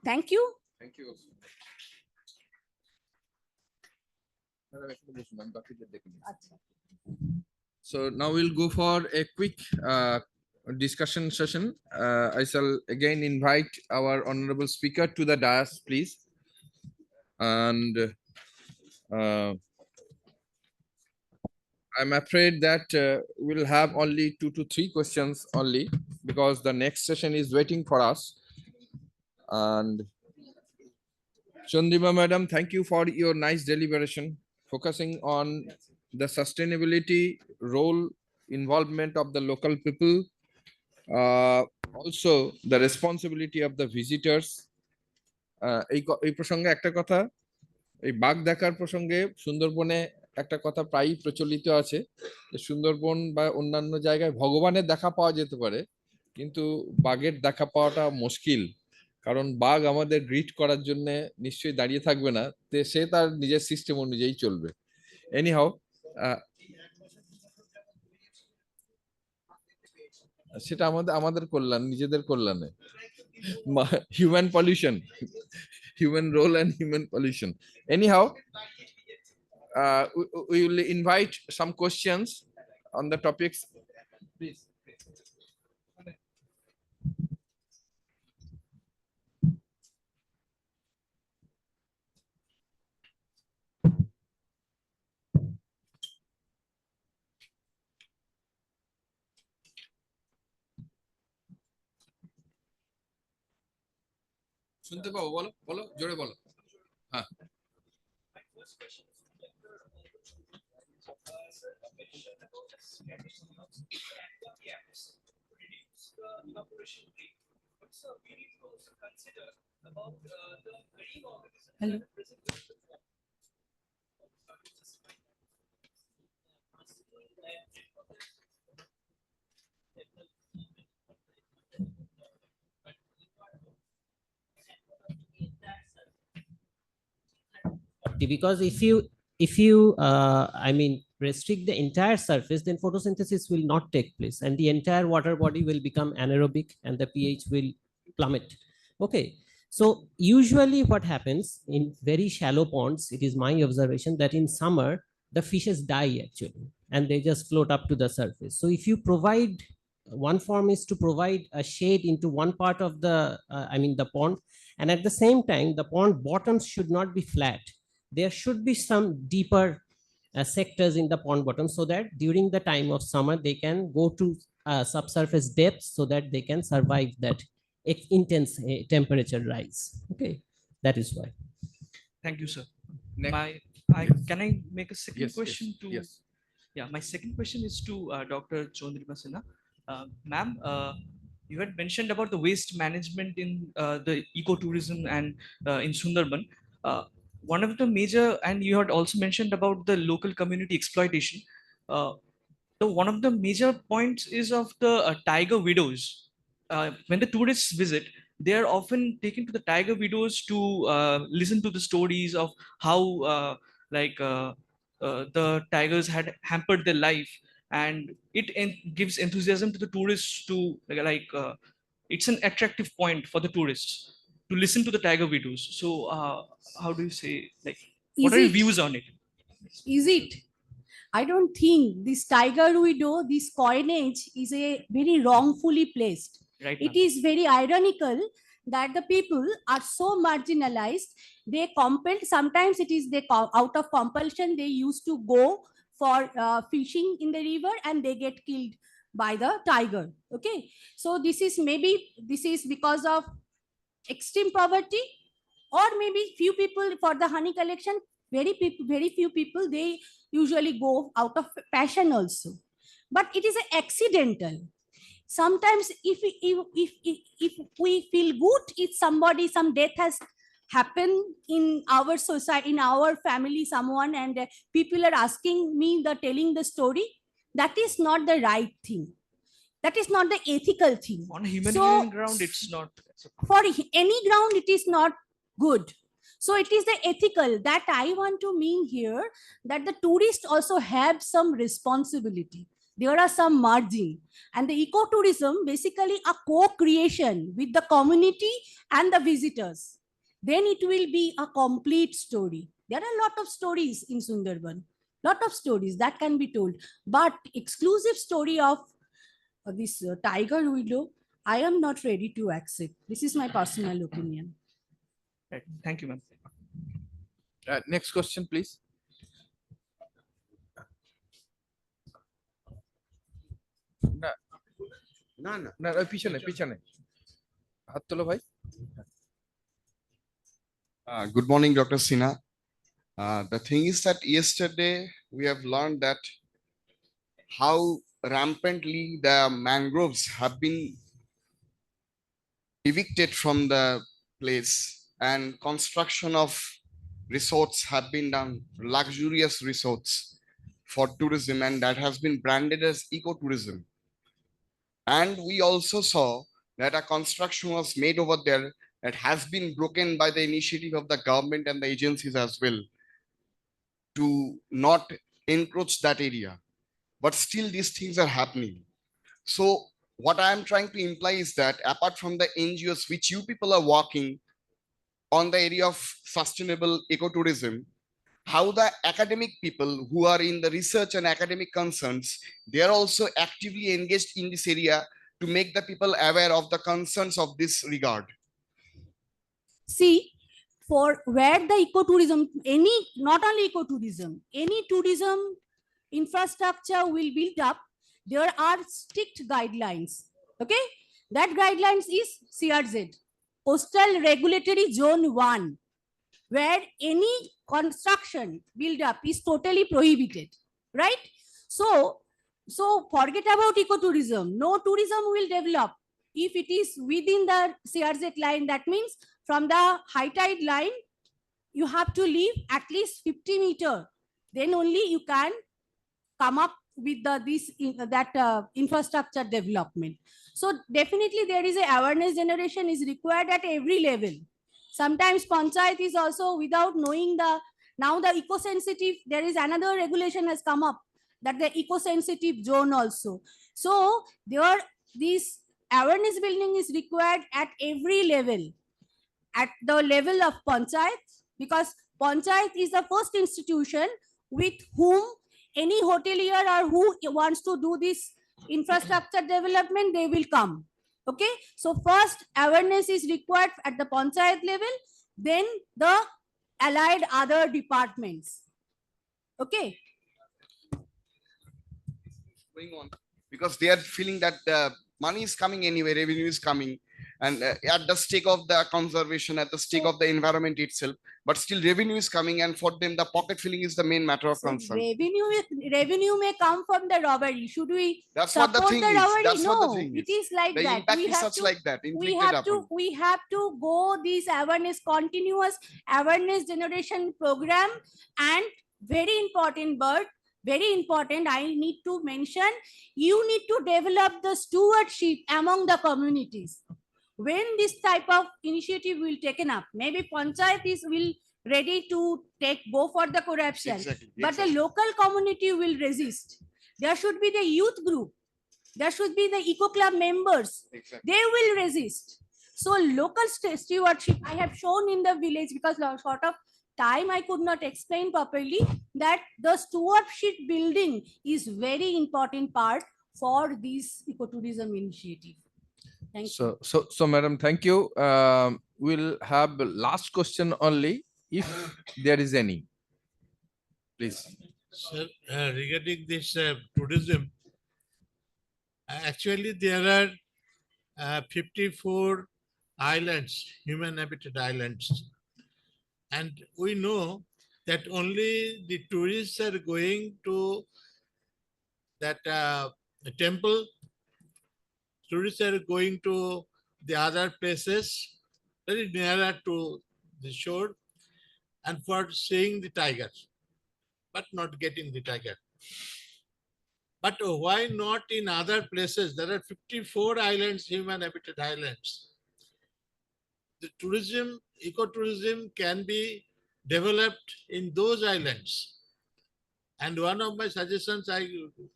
thank you. Thank you. So now we'll go for a quick discussion session. I shall again invite our honorable speaker to the dais, please. And I'm afraid that we'll have only 2 to 3 questions only, because the next session is waiting for us. And Chandrima Madam, thank you for your nice deliberation, focusing on the sustainability role, involvement of the local people, also the responsibility of the visitors. এই প্রসঙ্গে একটা কথা, এই বাঘ দেখার প্রসঙ্গে সুন্দরবনে একটা কথা প্রায়ই প্রচলিত আছে যে সুন্দরবন বা অন্যান্য জায়গায় ভগবানের দেখা পাওয়া যেতে পারে, কিন্তু বাঘের দেখা পাওয়াটা মুশকিল। কারণ বাঘ আমাদের গ্রিট করার জন্য নিশ্চয়ই দাঁড়িয়ে থাকবে না, সে তার নিজের সিস্টেম অনুযায়ী চলবে। এনিহাও, সেটা আমাদের কল্যাণ, নিজেদের কল্যাণে। Human pollution, human role and human pollution. Anyhow, we will invite some questions on the topics. Please. শুনতে পাবো? বলো বলো, জোরে বলো। হ্যাঁ। Hello. Because if you I mean restrict the entire surface, then photosynthesis will not take place and the entire water body will become anaerobic and the pH will plummet. Okay, so usually what happens in very shallow ponds, it is my observation that in summer the fishes die actually and they just float up to the surface. So if you provide, one form is to provide a shade into one part of the I mean the pond, and at the same time the pond bottoms should not be flat. There should be some deeper sectors in the pond bottom so that during the time of summer they can go to subsurface depths so that they can survive that intense temperature rise. Okay, that is why. Thank you, sir. Next. Can I make a second Yes, question yes, to? yes. Yeah, my second question is to Dr. Chondrima Sinha. Ma'am, you had mentioned about the waste management in the ecotourism and in Sundarban. One of the major, and you had also mentioned about the local community exploitation. So one of the major points is of the tiger widows. When the tourists visit, they are often taken to the tiger widows to listen to the stories of how the tigers had hampered their life, and gives enthusiasm to the tourists to it's an attractive point for the tourists to listen to the tiger widows. So how do you say, like, what Is are your it? views on it? Is it? I don't think this tiger widow, this coinage is a very wrongfully placed. Right, It ma'am? is very ironical that the people are so marginalized. They compelled, sometimes it is they out of compulsion, they used to go for fishing in the river and they get killed by the tiger. Okay. So this is maybe, this is because of extreme poverty, or maybe few people for the honey collection, very few people, they usually go out of passion also, but it is accidental. Sometimes if we feel good, if somebody, some death has happened in our society, in our family, someone, and people are asking me, the telling the story, that is not the right thing, that is not the ethical thing. On humanitarian ground, it's not. For any ground, it is not good. So it is the ethical that I want to mean here, that the tourists also have some responsibility. There are some margin, and the ecotourism basically a co-creation with the community and the visitors. Then it will be a complete story. There are a lot of stories in Sundarban, lot of stories that can be told, but exclusive story of this tiger widow, I am not ready to accept. This is my personal opinion. Right. Thank you, ma'am. Next question, please. না না না, পিছনে পিছনে হাত তোলো ভাই। Good morning, Dr. Sinha. The thing is that yesterday we have learned that how rampantly the mangroves have been evicted from the place, and construction of resorts have been done, luxurious resorts for tourism, and that has been branded as ecotourism. And we also saw that a construction was made over there that has been broken by the initiative of the government and the agencies as well to not encroach that area. But still these things are happening. So what I am trying to imply is that apart from the NGOs which you people are working on the area of sustainable ecotourism, how the academic people who are in the research and academic concerns, they are also actively engaged in this area to make the people aware of the concerns of this regard. See, for where the ecotourism, not only ecotourism, any tourism infrastructure will build up, there are strict guidelines. Okay, that guidelines is CRZ, Coastal Regulatory Zone 1, where any construction build up is totally prohibited, right? So forget about ecotourism. No tourism will develop if it is within the CRZ line. That means from the high tide line, you have to leave at least 50 meters. Then only you can come up with that infrastructure development. So definitely there is a awareness generation is required at every level. Sometimes panchayat is also without knowing now the eco-sensitive, there is another regulation has come up that the eco-sensitive zone also. So this awareness building is required at every level, at the level of panchayat, because panchayat is the first institution with whom any hotelier or who wants to do this infrastructure development, they will come. Okay, so first awareness is required at the panchayat level, then the allied other departments. Okay. Going on, because they are feeling that the money is coming anyway, revenue is coming, and at the stake of the conservation, at the stake of the environment itself, but still revenue is coming, and for them the pocket filling is the main matter of concern. Revenue may come from the robbery. Should we That's what the support thing the is. robbery? That's what the No, thing it is. is like The that. impact is such like that, inflicted upon. We have to go this awareness, continuous awareness generation program, and very important, but very important, I need to mention, you need to develop the stewardship among the communities. When this type of initiative will taken up, maybe panchayat will ready to go for the corruption, Exactly, but exactly. the local community will resist. There should be the youth group, there should be the eco club members, Exactly. they will resist. So local stewardship I have shown in the village, because short of time I could not explain properly, that the stewardship building is very important part for this ecotourism initiative. Thank you. So madam, thank you. We'll have the last question only, if there is any. Please. Sir, regarding this tourism, actually there are 54 islands, human habitat islands. And we know that only the tourists are going to that temple, tourists are going to the other places very nearer to the shore and for seeing the tiger, but not getting the tiger. But why not in other places? There are 54 islands, human habitat islands. The tourism, ecotourism can be developed in those islands. And one of my suggestions, I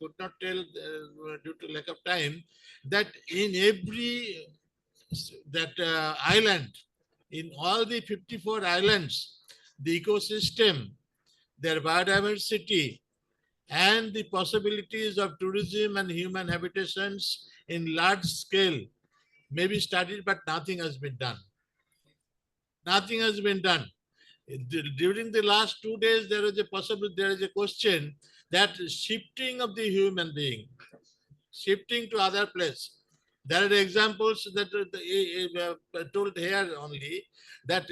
could not tell due to lack of time, that in every island, in all the 54 islands, the ecosystem, their biodiversity, and the possibilities of tourism and human habitations in large scale may be studied, but nothing has been done. Nothing has been done. During the last 2 days, there is a question that shifting of the human being, shifting to other place. There are examples that told here only that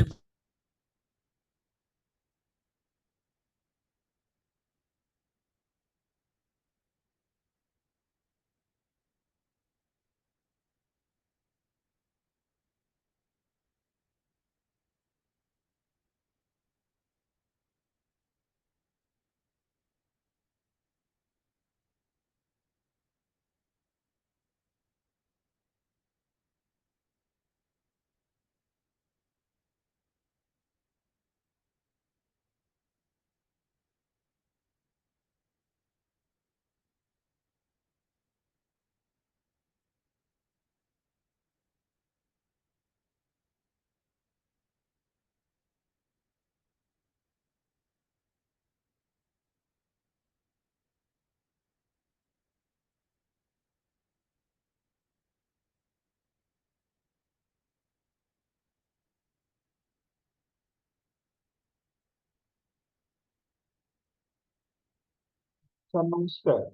Sir, namaskar.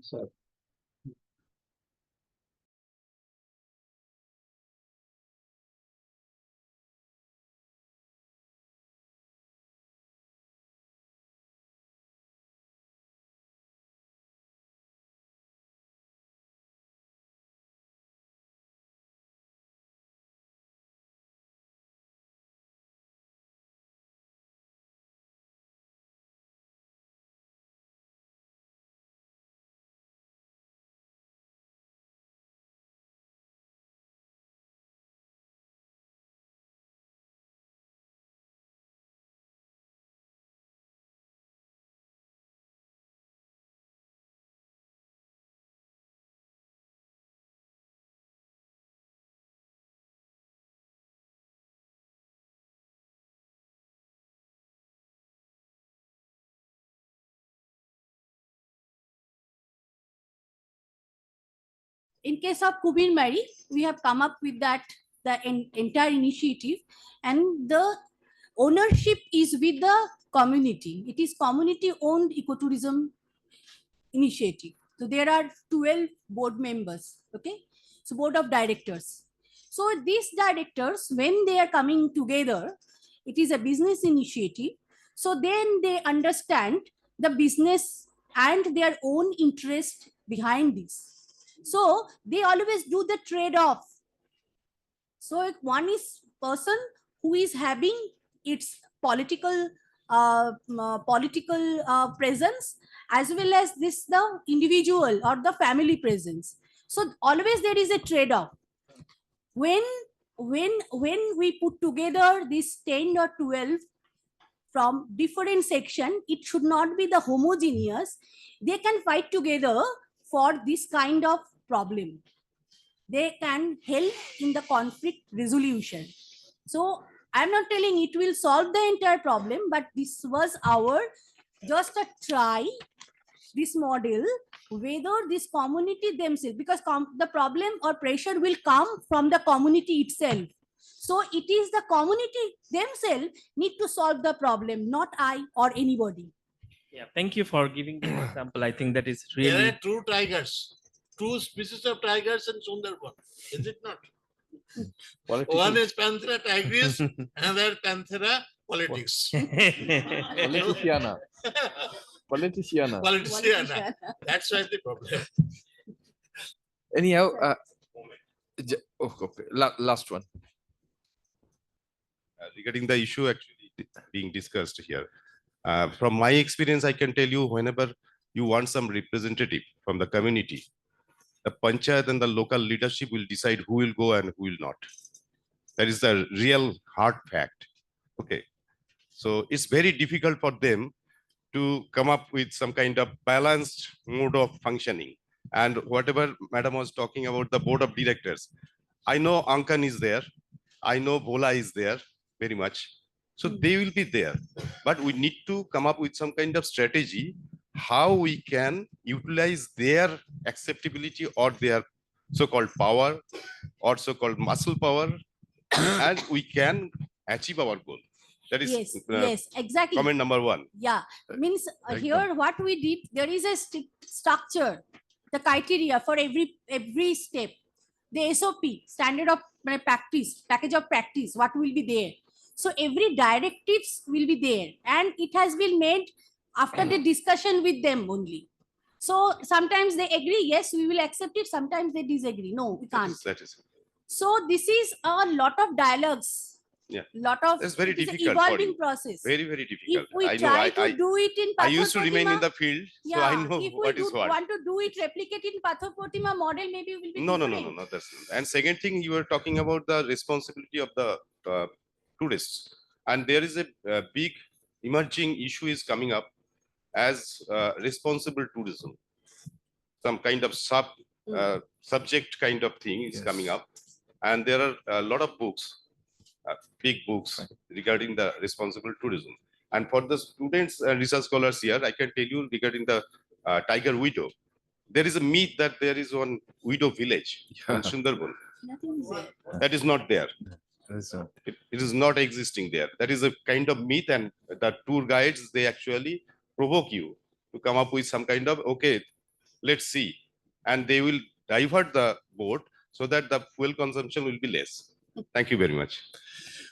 Sir. In case of Kubir Mari, we have come up with that, the entire initiative, and the ownership is with the community. It is community-owned ecotourism initiative. So there are 12 board members, okay? So board of directors. So these directors, when they are coming together, it is a business initiative. So then they understand the business and their own interest behind this. So they always do the trade-off. So if one is person who is having its political presence, as well as this the individual or the family presence. So always there is a trade-off. When we put together this 10 or 12 from different section, it should not be the homogeneous. They can fight together for this kind of problem. They can help in the conflict resolution. So I'm not telling it will solve the entire problem, but this was our just a try, this model, whether this community themselves, because the problem or pressure will come from the community itself. So it is the community themselves need to solve the problem, not I or anybody. Yeah, thank you for giving the example. I think that is There really are true tigers, two species of tigers in Sundarbans, is it not? One is Panthera tigris, another Panthera politics. Politiciana. Politiciana. Politiciana. That's why the problem. Anyhow, okay. Last one. Regarding the issue actually being discussed here. From my experience, I can tell you whenever you want some representative from the community, the panchayat and the local leadership will decide who will go and who will not. That is the real hard fact. Okay. So it's very difficult for them to come up with some kind of balanced mode of functioning. And whatever Madam was talking about the board of directors, I know Ankan is there. I know Bola is there very much. So they will be there. But we need to come up with some kind of strategy how we can utilize their acceptability or their so-called power or so-called muscle power, and we can achieve our goal. That is Yes, yes, exactly. comment number one. Yeah, means here what we did, there is a structure, the criteria for every step, the SOP, standard of practice, package of practice, what will be there. So every directives will be there, and it has been made after the discussion with them only. So sometimes they agree, yes, we will accept it. Sometimes they disagree. No, we can't. That is So this is a lot of dialogues. Yeah. Lot of it's very it is an difficult for evolving you. process. Very, very difficult. If we I know, try to do it in I used to remain in Patharpotima, the field, so yeah, I know if we what is what. want to do it, replicate in Patharpotima model, maybe it will be No, different. that's not. And second thing, you were talking about the responsibility of the tourists. And there is a big emerging issue is coming up as responsible tourism. Some kind of subject kind of thing is coming up. And there are a lot of books, big books regarding the responsible tourism. And for the students and research scholars here, I can tell you regarding the tiger widow. There is a myth that there is one widow village in Sundarbans. Nothing is there. That is not there. It is not existing there. That is a kind of myth, and the tour guides, they actually provoke you to come up with some kind of, okay, let's see. And they will divert the boat so that the fuel consumption will be less. Thank you very much.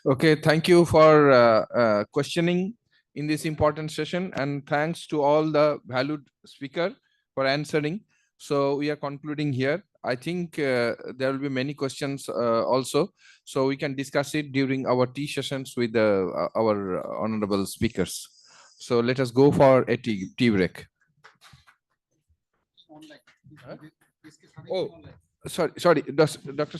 Okay, thank you for questioning in this important session, and thanks to all the valued speaker for answering. So we are concluding here. I think there will be many questions also, so we can discuss it during our tea sessions with our honorable speakers. So let us go for a tea break. Huh? Oh, sorry, Dr.